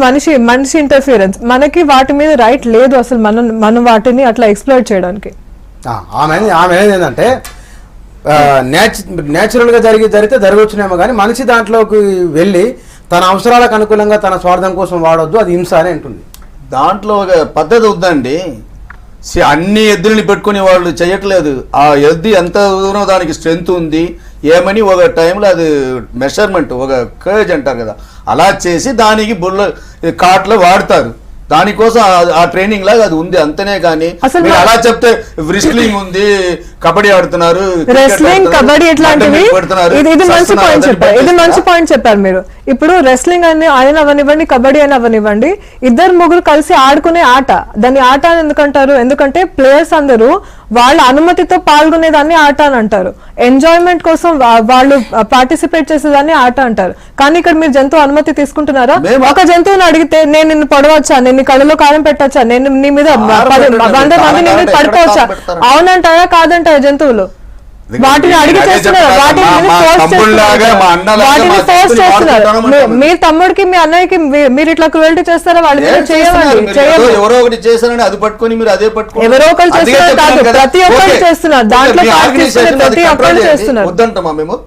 మనిషి ఇంటర్ఫియరెన్స్. మనకి వాటి మీద రైట్ లేదు అసలు, మనం వాటిని అట్లా ఎక్స్ప్లోర్ చేయడానికి. ఆమె ఏంటంటే న్యాచురల్గా జరిగితే జరగవచ్చునేమో, కానీ మనిషి దాంట్లోకి వెళ్ళి తన అవసరాలకు అనుకూలంగా తన స్వార్థం కోసం వాడొద్దు, అది హింస అని అంటుంది. దాంట్లో ఒక పద్ధతి ఉందండి. అన్ని ఎద్దుల్ని పెట్టుకుని వాళ్ళు చేయట్లేదు. ఆ ఎద్దు ఎంత దూరం దానికి స్ట్రెంత్ ఉంది ఏమని ఒక టైంలో అది మెషర్మెంట్, ఒక కేజ్ అంటారు కదా, అలా చేసి దానికి కార్ట్లో వాడతారు. దానికోసం ఆ ట్రైనింగ్ లాగా అది ఉంది అంతనే. కానీ మీరు అలా చెప్తే రెస్లింగ్ ఉంది, కబడ్డీ ఆడుతున్నారు, రెస్లింగ్ కబడ్డీ ఇట్లాంటివి, ఇది మంచి పాయింట్ చెప్పారు. ఇది మంచి పాయింట్ చెప్పారు మీరు. ఇప్పుడు రెస్లింగ్ అని ఆయన అవనివ్వండి, కబడ్డీ అని అవనివ్వండి, ఇద్దరు ముగ్గురు కలిసి ఆడుకునే ఆట. దాన్ని ఆట అని ఎందుకంటారు? ఎందుకంటే ప్లేయర్స్ అందరూ వాళ్ళ అనుమతితో పాల్గొనేదాన్ని ఆట అని అంటారు. ఎంజాయ్మెంట్ కోసం వాళ్ళు పార్టిసిపేట్ చేసేదాన్ని ఆట అంటారు. కానీ ఇక్కడ మీరు జంతువు అనుమతి తీసుకుంటున్నారా? ఒక జంతువుని అడిగితే నేను నిన్ను పొడవచ్చా, నేను కళ్ళలో కారం పెట్టచ్చా, నేను నీ మీద 100 మంది నీ మీద పడుకోవచ్చా, అవునంటారా కాదంటారా జంతువులు? వాటిని అడిగి చేస్తున్నారు, వాటిని ఫోర్స్ చేస్తున్నారు. మీ తమ్ముడికి మీ అన్నయ్యకి మీరు ఇట్లా క్రూయల్టీ చేస్తారా? వాళ్ళ మీద చేయమండి. ఎవరో ఒకటి చేశారని అది పట్టుకొని మీరు అదే పట్టుకొని ఎవరో ఒకరు చేస్తున్నారు కాదు, ప్రతి ఒక్కరు చేస్తున్నారు. దాంట్లో ప్రతి ఒక్కరు చేస్తున్నారు. వద్దంటామా మేము?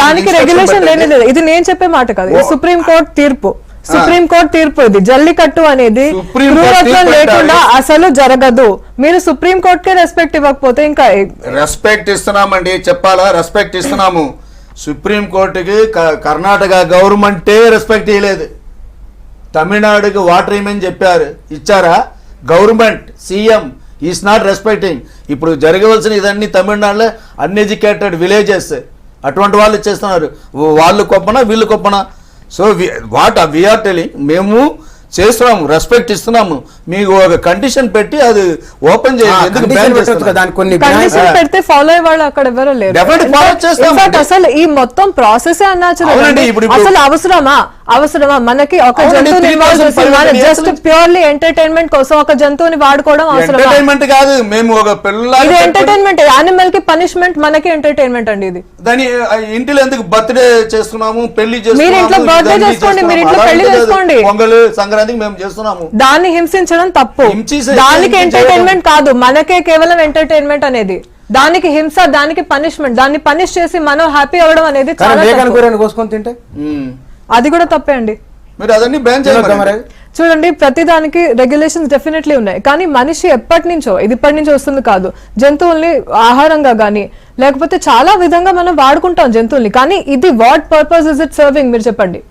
దానికి రెగ్యులేషన్ లేని లేదు. ఇది నేను చెప్పే మాట కాదు, ఇది సుప్రీంకోర్టు తీర్పు. సుప్రీంకోర్టు తీర్పు ఇది. జల్లికట్టు అనేది క్రూరత్వం లేకుండా అసలు జరగదు. మీరు సుప్రీంకోర్టుకే రెస్పెక్ట్ ఇవ్వకపోతే ఇంకా రెస్పెక్ట్ ఇస్తున్నామండి, చెప్పాలా? రెస్పెక్ట్ ఇస్తున్నాము. సుప్రీంకోర్టుకి కర్ణాటక గవర్నమెంటే రెస్పెక్ట్ ఇవ్వలేదు. తమిళనాడుకి వాటర్ ఇమని చెప్పారు, ఇచ్చారా? Government CM is not respecting. ఇప్పుడు జరగవలసిన ఇదన్నీ తమిళనాడులో అన్ఎడ్యుకేటెడ్ విలేజెస్, అటువంటి వాళ్ళు చేస్తున్నారు. వాళ్ళు గొప్పనా వీళ్ళు గొప్పనా? సో వాట్ వీఆర్ టెలింగ్, మేము చేస్తున్నాము, రెస్పెక్ట్ ఇస్తున్నాము. మీకు ఒక కండిషన్ పెట్టి అది ఓపెన్ చేయండి. పెడితే ఫాలో అయ్యే వాళ్ళు అక్కడ ఎవరు లేరు. అసలు ఈ మొత్తం ప్రాసెస్ అసలు అవసరమా మనకి? ఒక జంతువుని జస్ట్ ప్యూర్లీ ఎంటర్టైన్మెంట్ కోసం ఒక జంతువుని వాడుకోవడం అవసరం కాదు. మేము ఒక ఇది ఎంటర్టైన్మెంట్, యానిమల్ కి పనిష్మెంట్, మనకి ఎంటర్టైన్మెంట్ అండి ఇది. దాని ఇంటిలో ఎందుకు బర్త్డే చేస్తున్నాము, పెళ్లి మీరు ఇంట్లో బర్త్డే చేసుకోండి, మీరు ఇంట్లో పెళ్లి చేసుకోండి, పొంగల్ సంక్రాంతికి మేము చేస్తున్నాము. దాన్ని హింసించడం తప్పు. దానికి ఎంటర్టైన్మెంట్ కాదు, మనకే కేవలం ఎంటర్టైన్మెంట్ అనేది. దానికి హింస, దానికి పనిష్మెంట్, దాన్ని పనిష్ చేసి మనం హ్యాపీ అవ్వడం అనేది తింటే అది కూడా తప్పే అండి. మీరు అదన్నీ బ్యాన్ చేయాలి. చూడండి, ప్రతి దానికి రెగ్యులేషన్స్ డెఫినెట్లీ ఉన్నాయి. కానీ మనిషి ఇప్పటి నుంచో వస్తుంది కాదు. జంతువుల్ని ఆహారంగా గానీ లేకపోతే చాలా విధంగా మనం వాడుకుంటాం జంతువుల్ని. కానీ ఇది what purpose is it serving? మీరు చెప్పండి.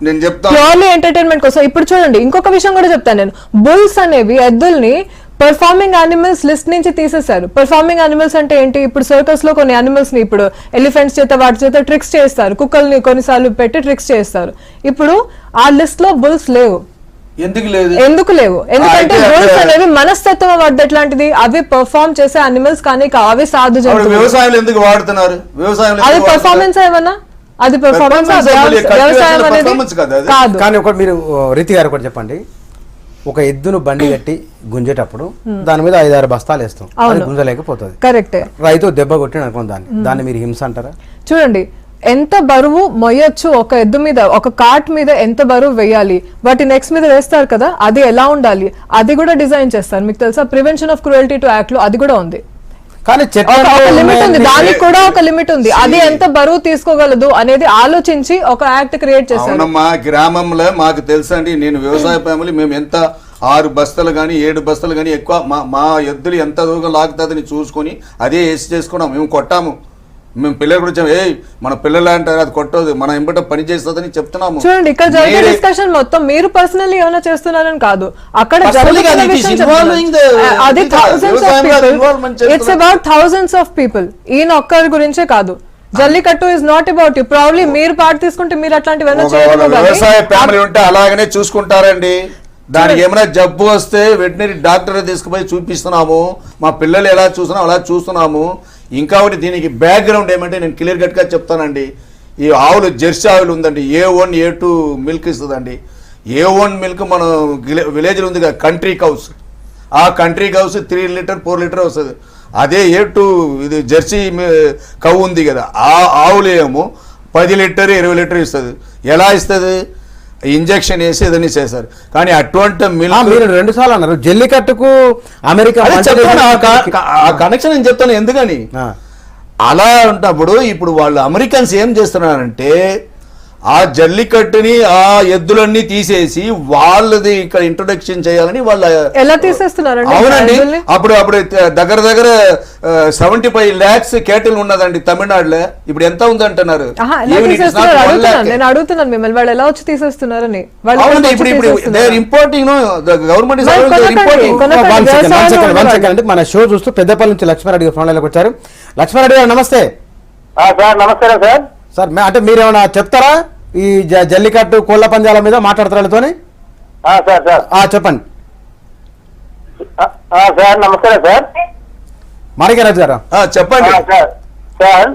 నేను చెప్తాను, ప్యూర్లీ ఎంటర్టైన్మెంట్ కోసం. ఇప్పుడు చూడండి, ఇంకొక విషయం కూడా చెప్తాను నేను. బుల్స్ అనేవి ఎద్దుల్ని పర్ఫార్మింగ్ యానిమల్స్ లిస్ట్ నుంచి తీసేశారు. పర్ఫార్మింగ్ యానిమల్స్ అంటే ఏంటి? ఇప్పుడు సర్కస్ లో కొన్ని యానిమల్స్ ని ఇప్పుడు ఎలిఫెంట్స్ చేత వాటి చేత ట్రిక్స్ చేస్తారు, కుక్కల్ని కొన్నిసార్లు పెట్టి ట్రిక్స్ చేస్తారు. ఇప్పుడు ఆ లిస్ట్ లో బుల్స్ లేవు. ఎందుకు లేవు? ఎందుకంటే బుల్స్ అనేవి మనస్తత్వం వాటి ఎట్లాంటిది, అవి పర్ఫార్మ్ చేసే యానిమల్స్ కానీ అవి సాధు జంతువులు. వ్యవసాయం ఎందుకు వాడుతున్నారు? అది పర్ఫార్మెన్స్ ఏమన్నా? అది పర్ఫార్మెన్స్, వ్యవసాయం అనేది కాదు. కానీ ఒకటి మీరు రీతి గారు ఒకటి చెప్పండి. ఒక ఎద్దును బండి కట్టి గుంజేటప్పుడు దాని మీద 5-6 బస్తాలు వేస్తాం, గుంజలేకపోతుంది. కరెక్టే. రైతు దెబ్బ కొట్టిన అనుకోండి, దాన్ని మీరు హింస అంటారా? చూడండి, ఎంత బరువు మొయ్యొచ్చు ఒక ఎద్దు మీద, ఒక కార్ట్ మీద ఎంత బరువు వేయాలి, వాటి నెక్స్ట్ మీద వేస్తారు కదా, అది ఎలా ఉండాలి, అది కూడా డిజైన్ చేస్తారు. మీకు తెలుసా, prevention of cruelty to act లో అది కూడా ఉంది. కానీ లిమిట్ ఉంది, దానికి కూడా ఒక లిమిట్ ఉంది. అది ఎంత బరువు తీసుకోగలదు అనేది ఆలోచించి ఒక యాక్ట్ క్రియేట్ చేశారు. మా గ్రామంలో మాకు తెలుసండి, నేను వ్యవసాయ ఫ్యామిలీ, మేము ఎంత 6 బస్తాలు కానీ 7 బస్తాలు కానీ ఎక్కువ మా ఎద్దులు ఎంత దూరం లాగుతుందని చూసుకొని అదే వేసి చేసుకున్నాం. మేము కొట్టాము. మేము పిల్లలు కూడా వచ్చాము, మన పిల్లలు అంటారు అది కొట్టదు, మన ఎంబట పని చేస్తుందని చెప్తున్నాము. చూడండి, ఇక్కడ జరిగే డిస్కషన్ మొత్తం మీరు పర్సనల్లీ ఏమైనా చేస్తున్నారని కాదు, అక్కడ అది it's about thousands of people. ఈయన ఒక్కరి గురించే కాదు. Jallikattu is not about you. Probably మీరు పార్ట్ తీసుకుంటే మీరు అట్లాంటివి వ్యవసాయ ఫ్యామిలీ ఉంటే అలాగనే చూసుకుంటారండి. దానికి ఏమైనా జబ్బు వస్తే వెటనరీ డాక్టర్ తీసుకుపోయి చూపిస్తున్నాము. మా పిల్లలు ఎలా చూస్తున్నాం అలా చూస్తున్నాము. ఇంకా ఒకటి దీనికి బ్యాక్గ్రౌండ్ ఏమంటే నేను క్లియర్ కట్గా చెప్తానండి. ఈ ఆవులు జెర్సీ ఆవులు ఉందండి, A1 A2 మిల్క్ ఇస్తుందండి. A1 మిల్క్ మన విలేజ్లో ఉంది కదా కంట్రీ కౌస్, ఆ కంట్రీ కౌస్ 3 లీటర్ 4 లీటర్ వస్తుంది. అదే A2 ఇది జెర్సీ కౌ ఉంది కదా, ఆ ఆవులు ఏమో 10 లీటర్ 20 లీటర్ ఇస్తుంది. ఎలా ఇస్తుంది? ఇంజక్షన్ వేసి ఏదైనా చేశారు. కానీ అటువంటి మిల్క్ మీరు 2 సార్లు అన్నారు. జల్లికట్టుకు అమెరికా ఆ కనెక్షన్ నేను చెప్తాను ఎందుకని. అలా ఉన్నప్పుడు ఇప్పుడు వాళ్ళు అమెరికన్స్ ఏం చేస్తున్నారంటే ఆ జల్లికట్టుని ఆ ఎద్దులన్నీ తీసేసి వాళ్ళది ఇక్కడ ఇంట్రొడక్షన్ చేయాలని వాళ్ళ ఎలా తీసేస్తున్నారండి అవునండి ఎద్దుల్ని? అప్పుడు దగ్గర 75 lakhs కేటిల్ ఉన్నదండి తమిళనాడులో. ఇప్పుడు ఎంత ఉంది అంటున్నారు? ఆహా, ఎలా తీసేస్తున్నారు అడుగుతున్నాను, నేను అడుగుతున్నాను మిమ్మల్ని, వాళ్ళు ఎలా వచ్చి తీసేస్తున్నారని. వాళ్ళు అవునండి, వచ్చి ఇప్పుడు తీసేస్తున్నారు. they're importing, no, the government is మరి allowing, they're కొనకండి, importing. కొనకండి. వన్ సెకండ్ వ్యవసాయంలో అండి. మన షో చూస్తూ పెద్దపల్లి నుంచి లక్ష్మారెడ్డి గారు ఫోన్ లైన్లోకి వచ్చారు. లక్ష్మారెడ్డి గారు నమస్తే. సార్ నమస్కారం సార్. సార్ అంటే మీరేమైనా చెప్తారా ఈ జల్లికట్టు కోళ్ల పందాల మీద మాట్లాడతారు వాళ్ళతోని? సార్ సార్ చెప్పండి. సార్ నమస్కారం సార్. మాణిక్యరాజు గారు చెప్పండి. సార్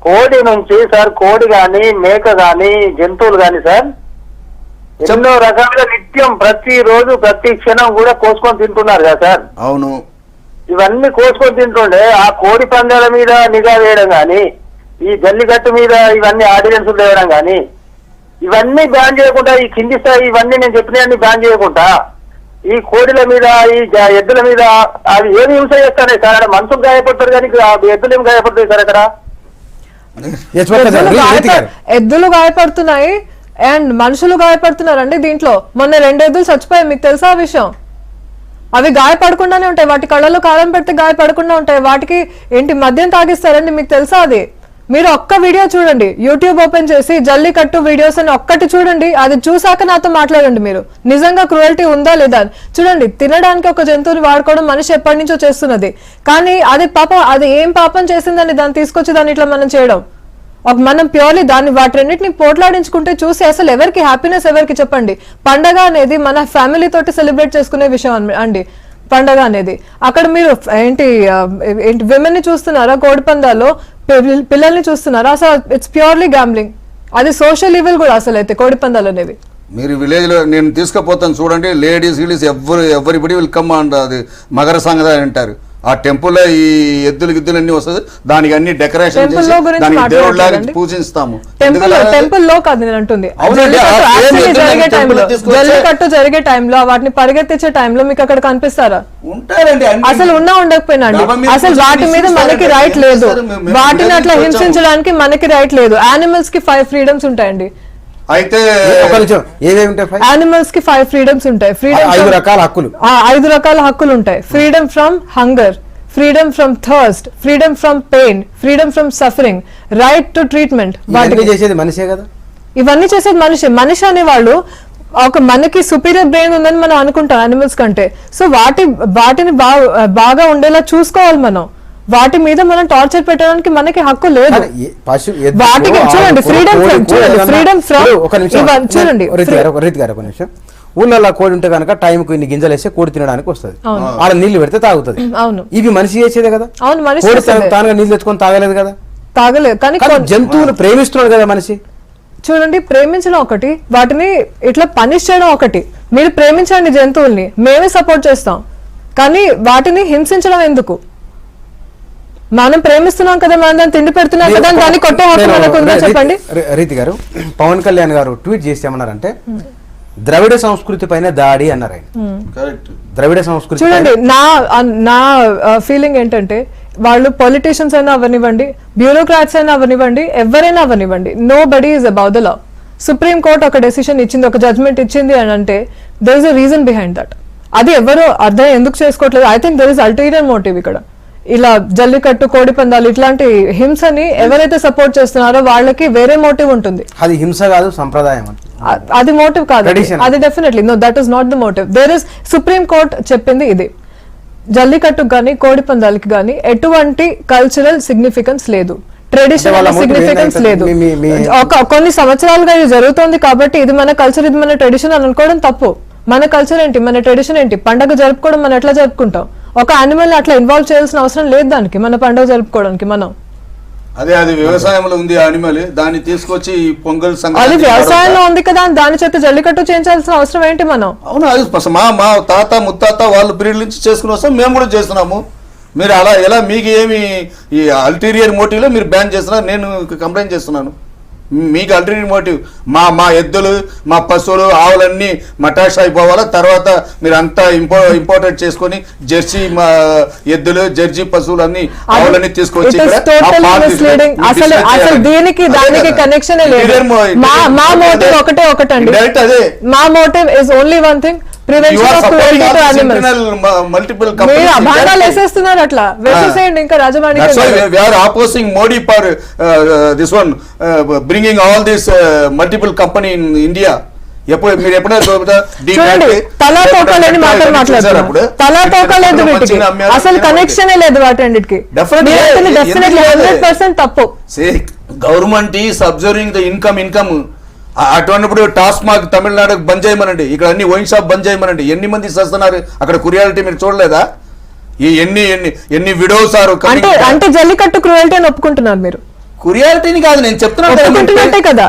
కోడి నుంచి సార్, కోడి గాని మేక గాని జంతువులు గాని సార్ ఎన్నో రకాలుగా నిత్యం ప్రతిరోజు ప్రతి క్షణం కూడా కోసుకొని తింటున్నారు కదా సార్. అవును, ఇవన్నీ కోసుకొని తింటుండే ఆ కోడి పందాల మీద నిఘా వేయడం గాని, ఈ జల్లికట్టు మీద ఇవన్నీ ఆర్డినెన్స్ తేవడం గాని, ఇవన్నీ బ్యాన్ చేయకుండా, ఈ కింది స్థాయి ఇవన్నీ నేను చెప్పినవన్నీ బ్యాన్ చేయకుండా ఈ కోడిల మీద ఈ ఎద్దుల మీద అవి ఏమి హింస చేస్తానే సార్? అక్కడ మనుషులు గాయపడతారు కానీ ఎద్దులు ఏమి గాయపడతాయి సార్ అక్కడ? ఎద్దులు గాయపడుతున్నాయి అండ్ మనుషులు గాయపడుతున్నారండి. దీంట్లో మొన్న 2 ఎద్దులు చచ్చిపోయాయి, మీకు తెలుసా ఆ విషయం? అవి గాయపడకుండానే ఉంటాయి, వాటి కళ్ళలో కాలం పెడితే గాయపడకుండా ఉంటాయి. వాటికి ఏంటి మద్యం తాగిస్తారండి, మీకు తెలుసా అది? మీరు ఒక్క వీడియో చూడండి, యూట్యూబ్ ఓపెన్ చేసి జల్లికట్టు వీడియోస్ అని ఒక్కటి చూడండి. అది చూసాక నాతో మాట్లాడండి, మీరు నిజంగా క్రూయల్టీ ఉందా లేదా అని చూడండి. తినడానికి ఒక జంతువుని వాడుకోవడం మనిషి ఎప్పటి నుంచో చేస్తున్నది, కానీ అది పాపం, అది ఏం పాపం చేసిందని దాన్ని తీసుకొచ్చి దాన్ని ఇట్లా మనం చేయడం. మనం ప్యూర్లీ దాన్ని వాటిన్నిటిని పోట్లాడించుకుంటే చూసి అసలు ఎవరికి హ్యాపీనెస్, ఎవరికి చెప్పండి? పండగ అనేది మన ఫ్యామిలీ తోటి సెలబ్రేట్ చేసుకునే విషయం అండి పండగ అనేది. అక్కడ మీరు ఏంటి విమెన్ ని చూస్తున్నారా కోడి పందాల్లో, పిల్లల్ని చూస్తున్నారా? అసలు ఇట్స్ ప్యూర్లీ గ్యాంబ్లింగ్. అది సోషల్ ఈవిల్ కూడా అసలు అయితే కోడి పందాలు అనేవి. మీరు విలేజ్ లో నేను తీసుకుపోతాను చూడండి, ladies everybody will come and అది మకర సంక్రాంతి అంటారు. ఆ టెంపుల్లో ఈ ఎద్దులు అన్ని వస్తుంది, దానికి అన్ని డెకరేషన్ చేసి దానికి దేవుళ్ళగా పూజిస్తాము. టెంపుల్ లో కాదు నేను అంటుంది, జల్లికట్టు జరిగే టైంలో వాటిని పరిగెత్తించే టైంలో మీకు అక్కడ కనిపిస్తారా? ఉంటారండి, అసలు ఉన్నా ఉండకపోయినా అండి. అసలు వాటి మీద మనకి రైట్ లేదు, వాటిని అట్లా హింసించడానికి మనకి రైట్ లేదు. యానిమల్స్ కి 5 freedoms ఉంటాయండి. అయితే యానిమల్స్ కి 5 freedoms ఉంటాయి. 5 రకాల హక్కులు, 5 రకాల హక్కులు ఉంటాయి. Freedom from hunger, freedom from thirst, freedom from pain, freedom from suffering, right to treatment. చేసేది మనిషే కదా, ఇవన్నీ చేసేది మనిషి అనేవాళ్ళు. ఒక మనకి సుపీరియర్ బ్రెయిన్ ఉందని మనం అనుకుంటాం యానిమల్స్ కంటే. సో వాటిని బాగా ఉండేలా చూసుకోవాలి మనం. వాటి మీద మనం టార్చర్ పెట్టడానికి మనకి హక్కు లేదు. వాటికి చూడండి ఫ్రీడమ్ చూడండి. ఊళ్ళలో కోడి ఉంటే కనుక టైంకు ఇన్ని గింజలు వేస్తే కోడి తినడానికి వస్తుంది, ఆడ నీళ్లు పెడితే తాగుతుంది. అవును, ఇవి మనిషి చేసేదే కదా. అవును, మనిషి తానుగా నీళ్లు తెచ్చుకొని తాగలేదు కదా, తాగలేదు. కానీ జంతువులు ప్రేమిస్తున్నాడు కదా మనిషి. చూడండి, ప్రేమించడం ఒకటి, వాటిని ఇట్లా పనిష్ చేయడం ఒకటి. మీరు ప్రేమించండి జంతువుల్ని, మేమే సపోర్ట్ చేస్తాం, కానీ వాటిని హింసించడం ఎందుకు? మనం ప్రేమిస్తున్నాం కదా, మనం దాన్ని తిండి పెడుతున్నాం కదా, దాన్ని కొట్టే హక్కు మనకు ఉందా చెప్పండి? రీతి గారు, పవన్ కళ్యాణ్ గారు ట్వీట్ చేసి ఏమన్నారంటే ద్రవిడ సంస్కృతి పైన దాడి అన్నారు ఆయన. ద్రవిడ సంస్కృతి చూడండి, నా ఫీలింగ్ ఏంటంటే వాళ్ళు పొలిటీషియన్స్ అయినా అవనివ్వండి, బ్యూరోక్రాట్స్ అయినా అవనివ్వండి, ఎవరైనా అవనివ్వండి, nobody is about the law. Supreme Court ఒక డెసిషన్ ఇచ్చింది, ఒక జడ్జ్మెంట్ ఇచ్చింది అని అంటే there is a reason behind that. అది ఎవరు అర్థం ఎందుకు చేసుకోవట్లేదు? I think there is ulterior motive ఇక్కడ. ఇలా జల్లికట్టు, కోడి పందాలు ఇట్లాంటి హింసని ఎవరైతే సపోర్ట్ చేస్తున్నారో వాళ్ళకి వేరే మోటివ్ ఉంటుంది. అది హింస కాదు, సంప్రదాయం. అది మోటివ్ కాదు, అది definitely no, that is not the motive. There is Supreme Court చెప్పింది ఇది, జల్లికట్టుకు గానీ కోడి పందాలకి గానీ ఎటువంటి కల్చరల్ సిగ్నిఫికెన్స్ లేదు, ట్రెడిషనల్ సిగ్నిఫికెన్స్ లేదు. కొన్ని సంవత్సరాలుగా ఇది జరుగుతోంది కాబట్టి ఇది మన కల్చర్, ఇది మన ట్రెడిషన్ అని అనుకోవడం తప్పు. మన కల్చర్ ఏంటి, మన ట్రెడిషన్ ఏంటి? పండగ జరుపుకోవడం మనం ఎట్లా జరుపుకుంటాం? ఒక యానిమల్ అట్లా ఇన్వాల్వ్ చేయాల్సిన అవసరం లేదు దానికి, మన పండుగ జరుపుకోవడానికి. మనం అది వ్యవసాయంలో ఉంది యానిమల్, దాన్ని తీసుకొచ్చి పొంగల్ అది వ్యవసాయంలో ఉంది కదా, దాని చేత జల్లికట్టు చేయించాల్సిన అవసరం ఏంటి మనం? అవును, అది మా తాత ముత్తాత వాళ్ళు పీరియడ్ నుంచి చేసుకుని వస్తాం, మేము కూడా చేస్తున్నాము. మీరు ఎలా మీకు ఏమి ఈ అల్టీరియర్ మోటివ్ లో మీరు బ్యాన్ చేస్తున్నారు? నేను కంప్లైంట్ చేస్తున్నాను. మీకు అల్టర్నేటివ్ మోటివ్ మా ఎద్దులు మా పశువులు ఆవులన్నీ మటాష్ అయిపోవాలా, తర్వాత మీరు అంతా ఇంపోర్టెడ్ చేసుకొని జెర్సీ మా ఎద్దులు జెర్సీ పశువులు అన్ని ఆవులన్నీ తీసుకొచ్చి అసలు దీనికి దానికి కనెక్షన్ లేదు. మా మోటివ్ ఒకటండి. అదే మా motive is only one thing, prevention of cruelty to animals. Multiple మీరు అభాండాలు వేసేస్తున్నారు, అట్లా వేసేసేయండి. ఇంకా రాజమాణి we are opposing Modi for this one bringing all this multiple company in India. మీరు చూడండి, తలా తోకలేని మాటలు మాట్లాడుతున్నారు. తలా తోకలేదు వీటికి, అసలు కనెక్షన్ లేదు వాటన్నిటికి. డెఫినెట్లీ 100% తప్పు. Government is observing the income. అటువంటిప్పుడు టాస్క్ మాకు తమిళనాడు బంద్ చేయమనండి, ఇక్కడ అన్ని వైన్ షాప్ బంద్ చేయమనండి. ఎన్ని మంది చేస్తున్నారు అక్కడ క్రూయాలిటీ మీరు చూడలేదా? ఈ ఎన్ని విడోస్ ఆరు అంటే జల్లికట్టు క్రూయల్టీ అని ఒప్పుకుంటున్నారు మీరు? క్రూయాలిటీని కాదు నేను చెప్తున్నట్టే కదా,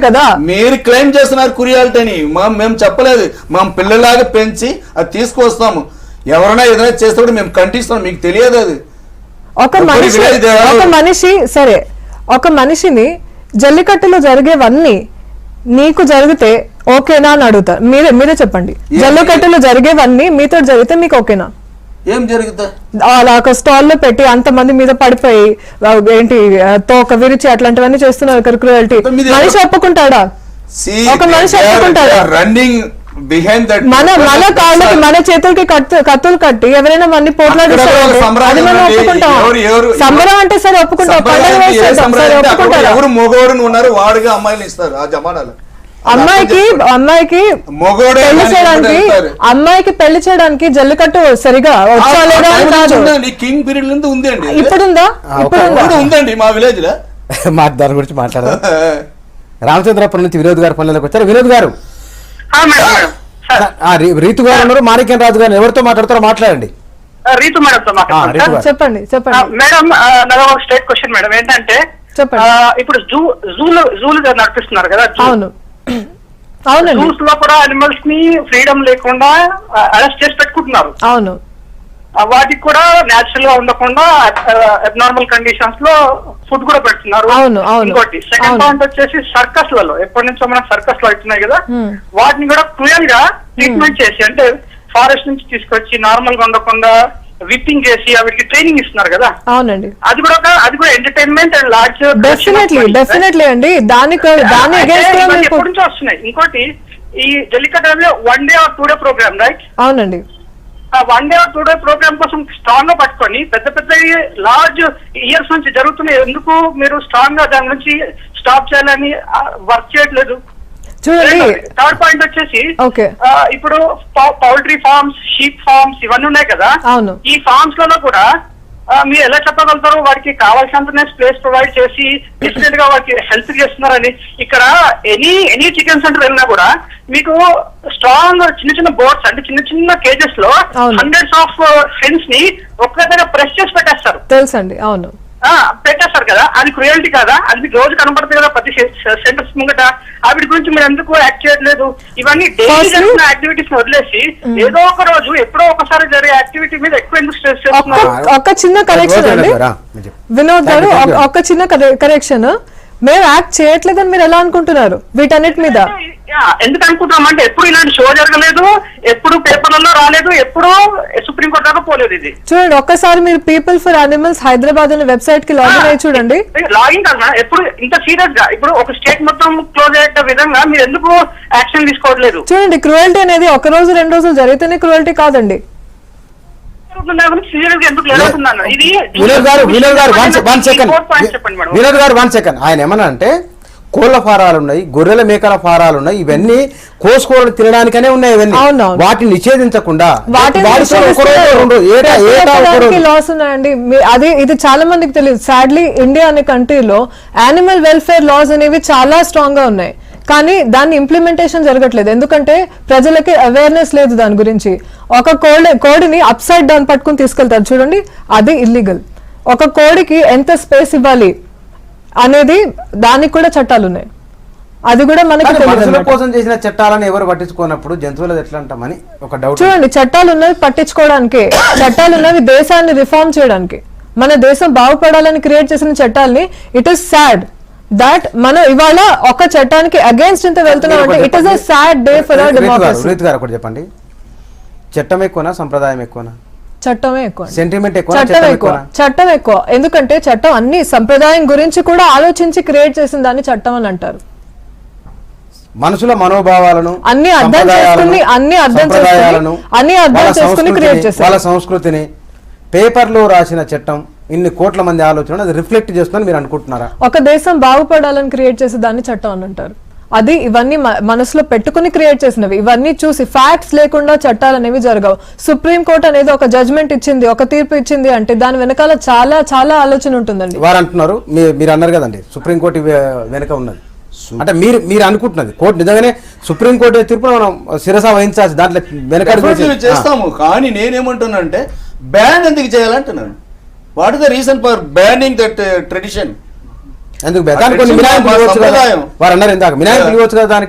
కదా మీరు క్లెయిమ్ చేస్తున్నారు క్రూయాలిటీని. మేము చెప్పలేదు, మా పిల్లలాగా పెంచి అది తీసుకొస్తాము. ఎవరైనా ఏదైనా చేస్తే మేము కంటిస్తున్నాం, మీకు తెలియదు అది. ఒక మనిషి సరే, ఒక మనిషిని జల్లికట్టులో జరిగేవన్నీ నీకు జరిగితే ఓకేనా అని అడుగుతా. మీరే చెప్పండి, జల్లికట్టులో జరిగేవన్నీ మీతో జరిగితే మీకు ఓకేనా? ఏం జరుగుతా? అలా ఒక స్టాల్ లో పెట్టి అంతమంది మీద పడిపోయి ఏంటి తోక విరిచి అట్లాంటివన్నీ చేస్తున్నారు కదా క్రూయల్టీ. మనిషి ఒప్పుకుంటాడా? ఒక మనిషి ఒప్పుకుంటాడా? రన్నింగ్ బిహైండ్ దట్ మన కాళ్ళకి మన చేతులకి కత్తులు కట్టి ఎవరైనా మన పోట్లాడిస్తారు, సంబరం అంటే సరే ఒప్పుకుంటాం. ఎవరు మగవారు ఉన్నారు వాడుగా అమ్మాయిలు ఇస్తారు ఆ జమానాలు. అమ్మాయికి పెళ్లి చేయడానికి జల్లికట్టు సరిగా కింగ్ పీరియడ్ నుంచి ఉంది అండి. ఇప్పుడుందా? ఉందండి మా విలేజ్ లో. మాకు దాని గురించి మాట్లాడదాం. రామచంద్రపురం నుంచి వినోద్ గారు పల్లెలకు వచ్చారు. వినోద్ గారు, రీతు గారు ఉన్నారు, మాణిక్యం రాజు గారు, ఎవరితో మాట్లాడతారో మాట్లాడండి. రీతు మేడం చెప్పండి. మేడం నాకు ఒక స్ట్రైట్ క్వశ్చన్ మేడం ఏంటంటే, ఇప్పుడు జూలు నడిపిస్తున్నారు కదా, జూస్ లో కూడా అనిమల్స్ ని ఫ్రీడమ్ లేకుండా అరెస్ట్ చేసి పెట్టుకుంటున్నారు. అవును, వాటికి కూడా నేచురల్ గా ఉండకుండా అబ్నార్మల్ కండిషన్స్ లో ఫుడ్ కూడా పెడుతున్నారు. ఇంకోటి సెకండ్ పాయింట్ వచ్చేసి సర్కస్ లలో ఎప్పటి నుంచో మనకు సర్కస్ లో అవుతున్నాయి కదా, వాటిని కూడా క్రూయల్ గా ట్రీట్మెంట్ చేసి, అంటే ఫారెస్ట్ నుంచి తీసుకొచ్చి నార్మల్ గా ఉండకుండా విప్పింగ్ చేసి వీటికి ట్రైనింగ్ ఇస్తున్నారు కదా. అవునండి, అది కూడా ఎంటర్టైన్మెంట్ అండ్ లార్జ్ డెఫినెట్లీ అండి. ఎప్పటి నుంచో వస్తున్నాయి. ఇంకోటి ఈ Jallikattu 1 day or 2 day programme, right? అవునండి. 1 day or 2 day ప్రోగ్రామ్ కోసం స్ట్రాంగ్ గా పట్టుకొని పెద్ద లార్జ్ ఇయర్స్ నుంచి జరుగుతున్నాయి. ఎందుకు మీరు స్ట్రాంగ్ గా దాని నుంచి స్టాప్ చేయాలని వర్క్ చేయట్లేదు? చూడండి, థర్డ్ పాయింట్ వచ్చేసి ఇప్పుడు పౌల్ట్రీ ఫార్మ్స్, షీప్ ఫార్మ్స్ ఇవన్నీ ఉన్నాయి కదా. అవును, ఈ ఫార్మ్స్ లలో కూడా మీరు ఎలా చెప్పగలుగుతారు వాడికి కావాల్సినంత ప్లేస్ ప్రొవైడ్ చేసి డిఫరెంట్ గా వాడికి హెల్ప్ చేస్తున్నారని? ఇక్కడ ఎనీ చికెన్ సెంటర్ వెళ్ళినా కూడా మీకు స్ట్రాంగ్ చిన్న బోర్డ్స్, అంటే చిన్న కేజెస్ లో హండ్రెడ్స్ ఆఫ్ హెన్స్ ని ఒక్క దగ్గర ప్రెస్ చేసి పెట్టేస్తారు. తెలుసండి, అవును, పెట్టేస్తారు కదా. అది క్రూయల్టీ కాదా? అది మీకు రోజు కనబడుతుంది కదా ప్రతి సెంటర్స్ ముంగట. వీటి గురించి మీరు ఎందుకు యాక్ట్ చేయట్లేదు? ఇవన్నీ డైలీ జరిగిన యాక్టివిటీస్ వదిలేసి ఏదో ఒక రోజు ఎప్పుడో ఒకసారి జరిగే యాక్టివిటీ మీద ఎక్కువ ఎందుకు స్ట్రెస్ చేస్తున్నారు? ఒక చిన్న కరెక్షన్ అండి వినోద్ గారు, ఒక చిన్న కరెక్షన్. మేము యాక్ట్ చేయట్లేదని మీరు ఎలా అనుకుంటున్నారు వీటన్నిటి మీద? ఎందుకు అనుకుంటున్నామంటే ఎప్పుడు ఇలాంటి షో జరగలేదు, ఎప్పుడు పేపర్లలో రాలేదు, ఎప్పుడు సుప్రీంకోర్టు దాకా పోలేదు. ఇది చూడండి, ఒక్కసారి మీరు పీపుల్ ఫర్ యానిమల్స్ హైదరాబాద్ అనే వెబ్సైట్ కి లాగిన్ అయ్యి చూడండి. లాగిన్ కాదు మేడం, ఎప్పుడు ఇంత సీరియస్ గా ఇప్పుడు ఒక స్టేట్ మొత్తం క్లోజ్ అయ్యే విధంగా మీరు ఎందుకు యాక్షన్ తీసుకోవట్లేదు? చూడండి, క్రూయల్టీ అనేది ఒక రోజు 2 రోజులు జరిగితేనే క్రూయల్టీ కాదండి. వినోద్ గారు 1 సెకండ్. ఆయన ఏమన్నా అంటే కోళ్ల ఫారాలు ఉన్నాయి, గొర్రెల మేకల ఫారాలు ఉన్నాయి, ఇవన్నీ కోసుకోవడం తినడానికనే ఉన్నాయి. ఇవన్నీ వాటిని నిషేధించకుండా లాస్ ఉన్నాయండి. ఇది చాలా మందికి తెలియదు. సాడ్లీ ఇండియా అనే కంట్రీలో యానిమల్ వెల్ఫేర్ లాస్ అనేవి చాలా స్ట్రాంగ్ గా ఉన్నాయి, కానీ దాన్ని ఇంప్లిమెంటేషన్ జరగట్లేదు. ఎందుకంటే ప్రజలకి అవేర్నెస్ లేదు దాని గురించి. ఒక కోడిని అప్ సైడ్ డౌన్ పట్టుకుని తీసుకెళ్తారు చూడండి, అది ఇల్లీగల్. ఒక కోడికి ఎంత స్పేస్ ఇవ్వాలి అనేది దానికి కూడా చట్టాలు ఉన్నాయి. అది కూడా మనకి కోసం చేసిన చట్టాలను ఎవరు పట్టించుకున్నప్పుడు జంతువులు ఎట్లా అంటామని ఒక డౌట్. చూడండి, చట్టాలు ఉన్నవి పట్టించుకోవడానికి, చట్టాలు ఉన్నవి దేశాన్ని రిఫార్మ్ చేయడానికి. మన దేశం బాగుపడాలని క్రియేట్ చేసిన చట్టాలని ఇట్ ఇస్ సాడ్ దట్ మనం ఇవాళ ఒక చట్టానికి అగేన్స్ట్ ఇంత వెళ్తున్నాం అంటే it is a sad day for our democracy. Ritu garu ఒకటి చెప్పండి, చట్టం ఎక్కువనా సంప్రదాయం ఎక్కువనా? చట్టమే ఎక్కువ, సెంటిమెంట్ ఎక్కువ, చట్టం ఎక్కువ. ఎందుకంటే చట్టం అన్ని సంప్రదాయం గురించి కూడా ఆలోచించి క్రియేట్ చేసిన దాన్ని చట్టం అని అంటారు. మనుషుల మనోభావాలను అన్ని అర్థం చేసుకుని క్రియేట్ చేస్తారు. వాళ్ళ సంస్కృతిని పేపర్లో రాసిన చట్టం ఇన్ని కోట్ల మంది ఆలోచన అది రిఫ్లెక్ట్ చేస్తుందని మీరు అనుకుంటున్నారా? ఒక దేశం బాగుపడాలని క్రియేట్ చేసే దాన్ని చట్టం అని అంటారు. అది ఇవన్నీ మనసులో పెట్టుకుని క్రియేట్ చేసినవి. ఇవన్నీ చూసి ఫ్యాక్ట్స్ లేకుండా చట్టాలు అనేవి జరగవు. సుప్రీం కోర్ట్ అనేది ఒక జడ్జ్మెంట్ ఇచ్చింది, ఒక తీర్పు ఇచ్చింది అంటే దాని వెనకాల చాలా చాలా ఆలోచన ఉంటుందండి. వారు అంటున్నారు, మీరు అన్నారు కదండి సుప్రీం కోర్టు వెనక ఉన్నది అంటే మీరు అనుకుంటున్నది కోర్టు నిజంగానే సుప్రీం కోర్టు తీర్పు మనం శిరస వహించాల్సి దాంట్లో వెనక చేస్తాము. కానీ నేనేమంటున్నానంటే బ్యాన్ ఎందుకు చేయాలంటున్నాను. What is the reason for banning that tradition?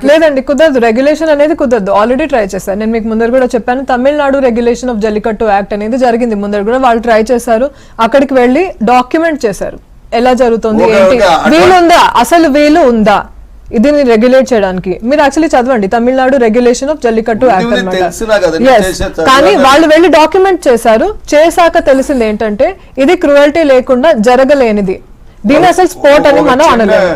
లేదండి, కుదరదు. రెగ్యులేషన్ అనేది కుదరదు. ఆల్రెడీ ట్రై చేశారు. నేను మీకు ముందర కూడా చెప్పాను, Tamil Nadu regulation of Jallikattu act అనేది జరిగింది. ముందర కూడా వాళ్ళు ట్రై చేశారు. అక్కడికి వెళ్ళి డాక్యుమెంట్ చేశారు ఎలా జరుగుతుంది, ఏంటి, వీలుందా, అసలు వీలు ఉందా ఇది రెగ్యులేట్ చేయడానికి. మీరు యాక్చువల్లీ చదవండి Tamil Nadu regulation of Jallikattu act అన్నమాట. కానీ వాళ్ళు వెళ్ళి డాక్యుమెంట్ చేశారు. చేశాక తెలిసింది ఏంటంటే ఇది క్రూయల్టీ లేకుండా జరగలేనిది. దీని అసలు స్పోర్ట్ అని మనం అనలేము.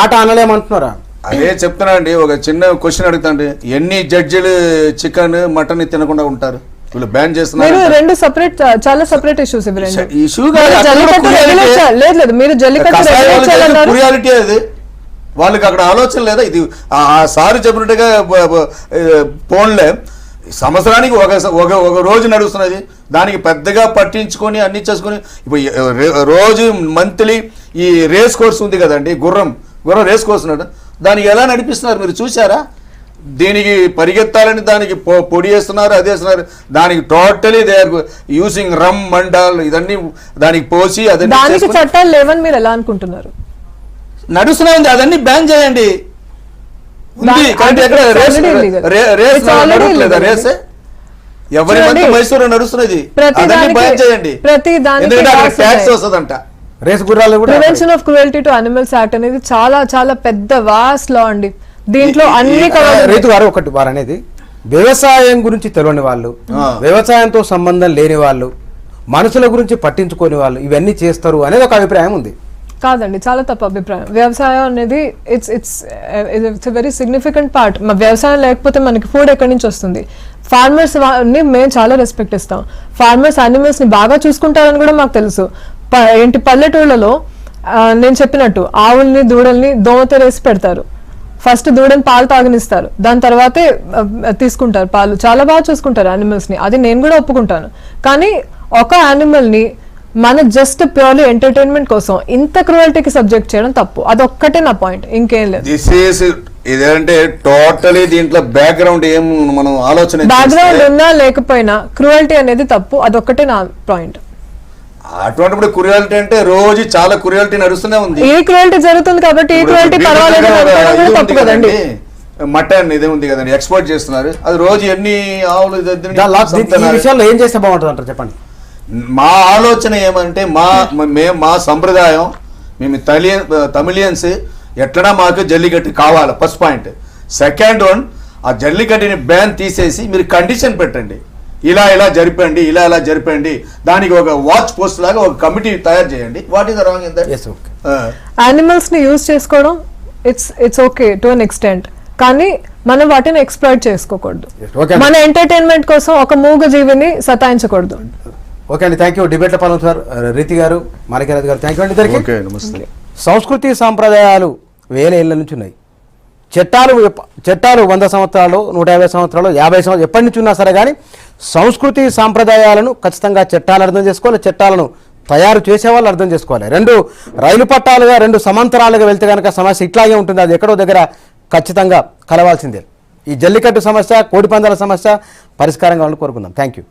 ఆట అనలేమంటున్నారా? అదే చెప్తున్నా అండి. ఒక చిన్న క్వశ్చన్ అడుగుతాండి, ఎన్ని జడ్జిలు చికెన్ మటన్ తినకుండా ఉంటారు? వీళ్ళు బ్యాన్ చేస్తున్నారు. రెండు సెపరేట్, చాలా సెపరేట్ ఇష్యూస్ ఇవి రెండు. లేదు మీరు జల్లికట్టు రియాలిటీ అది. వాళ్ళకి అక్కడ ఆలోచన లేదా? ఇది ఆ సారి చెప్పినట్టుగా పోన్లే, సంవత్సరానికి ఒక రోజు నడుస్తున్నది, దానికి పెద్దగా పట్టించుకొని అన్ని చేసుకొని ఇప్పుడు రోజు మంత్లీ ఈ రేస్ కోర్స్ ఉంది కదండి, గుర్రం రేస్ కోర్స్ ఉన్నాడు, దానికి ఎలా నడిపిస్తున్నారు మీరు చూసారా? దీనికి పరిగెత్తాలని దానికి పొడి వేస్తున్నారు, అది వేస్తున్నారు. దానికి టోటలీ దే ఆర్ యూసింగ్ రమ్ మండాల్ ఇదన్నీ దానికి పోసి దానికి చట్టాలు లేవని మీరు ఎలా అనుకుంటున్నారు? నడుస్తున్నా ఉంది, అదన్నీ బ్యాన్ చేయండి. ఎవరి మంది మైసూరు నడుస్తున్నది, అదన్నీ బ్యాన్ చేయండి. ట్యాక్స్ వస్తుందంట. రేస్ గుర్రాలు కూడా. Prevention of cruelty to animals act అనేది చాలా చాలా పెద్ద వాస్ట్ లా అండి. దీంట్లో అన్ని రైతు గారు ఒకటి వారు అనేది వ్యవసాయం గురించి తెలియని వాళ్ళు, వ్యవసాయంతో సంబంధం లేని వాళ్ళు, మనుషుల గురించి పట్టించుకోని వాళ్ళు ఇవన్నీ చేస్తారు అనేది ఒక అభిప్రాయం ఉంది. కాదండి, చాలా తప్పు అభిప్రాయం. వ్యవసాయం అనేది ఇట్స్ వెరీ సిగ్నిఫికెంట్ పార్ట్. వ్యవసాయం లేకపోతే మనకి ఫుడ్ ఎక్కడి నుంచి వస్తుంది? ఫార్మర్స్ ని మేము చాలా రెస్పెక్ట్ ఇస్తాం. ఫార్మర్స్ యానిమల్స్ ని బాగా చూసుకుంటారని కూడా మాకు తెలుసు. ఏంటి పల్లెటూళ్ళలో నేను చెప్పినట్టు ఆవుల్ని దూడల్ని దోమతెరేసి పెడతారు. ఫస్ట్ దూడని పాలు తాగనిస్తారు, దాని తర్వాతే తీసుకుంటారు పాలు. చాలా బాగా చూసుకుంటారు యానిమల్స్ ని, అది నేను కూడా ఒప్పుకుంటాను. కానీ ఒక యానిమల్ ని మన జస్ట్ ప్యూర్లీ ఎంటర్టైన్మెంట్ కోసం ఇంత క్రూయల్టీకి సబ్జెక్ట్ చేయడం తప్పు. అదొక్కటే నా పాయింట్, ఇంకేం లేదు. ఇదేంటే టోటలీ దీంట్లో బ్యాక్గ్రౌండ్ ఏం మనం ఆలోచన, బ్యాక్గ్రౌండ్ ఉన్నా లేకపోయినా క్రూయల్టీ అనేది తప్పు. అదొక్కటే నా పాయింట్. అటువంటిప్పుడు క్రూయల్టీ అంటే రోజు చాలా క్రూయల్టీ నడుస్తూనే ఉంది. ఈ క్రూయల్టీ జరుగుతుంది కాబట్టి ఈ క్రూయల్టీ పర్వాలేదు తప్పు కదండి. మటన్ ఇదే ఉంది కదండి, ఎక్స్పోర్ట్ చేస్తున్నారు. అది రోజు ఎన్ని ఆవులు ఏం చేస్తే బాగుంటుంది అంటారు చెప్పండి. మా ఆలోచన ఏమంటే మా సంప్రదాయం, మేము తమిళియన్స్ ఎట్లనా మాకు జల్లికట్టు కావాలి ఫస్ట్ పాయింట్. సెకండ్ వన్, ఆ జల్లికట్టుని బ్యాన్ తీసేసి మీరు కండిషన్ పెట్టండి, ఇలా జరిపండి, ఇలా జరిపండి. దానికి ఒక వాచ్ పోస్ట్ లాగా ఒక కమిటీ తయారు చేయండి. What is the wrong in that? Animals ని యూజ్ చేసుకోవడం it's okay to an extent, కానీ మనం వాటిని ఎక్స్ప్లాయిట్ చేసుకోకూడదు. మన ఎంటర్టైన్మెంట్ కోసం ఒక మూగ జీవిని సతాయించకూడదు. ఓకే అండి, థ్యాంక్ యూ. డిబేట్లో పాల్గొన్న సార్ రీతి గారు, మాణిక్యనాథ్ గారు, థ్యాంక్ యూ అండి ఇద్దరికి. సంస్కృతి సాంప్రదాయాలు వేల ఏళ్ళ నుంచి ఉన్నాయి. చట్టాలు 100 సంవత్సరాలు, 150 సంవత్సరాలు, 50 సంవత్సరాలు ఎప్పటి నుంచి ఉన్నా సరే కానీ సంస్కృతి సాంప్రదాయాలను ఖచ్చితంగా చట్టాలు అర్థం చేసుకోవాలి, చట్టాలను తయారు చేసేవాళ్ళు అర్థం చేసుకోవాలి. రెండు రైలు పట్టాలుగా, రెండు సమాంతరాలుగా వెళ్తే కనుక సమస్య ఇట్లాగే ఉంటుంది. అది ఎక్కడో దగ్గర ఖచ్చితంగా కలవాల్సిందే. ఈ జల్లికట్టు సమస్య, కోడిపందాల సమస్య పరిష్కారం కావాలని కోరుకుందాం. Thank you.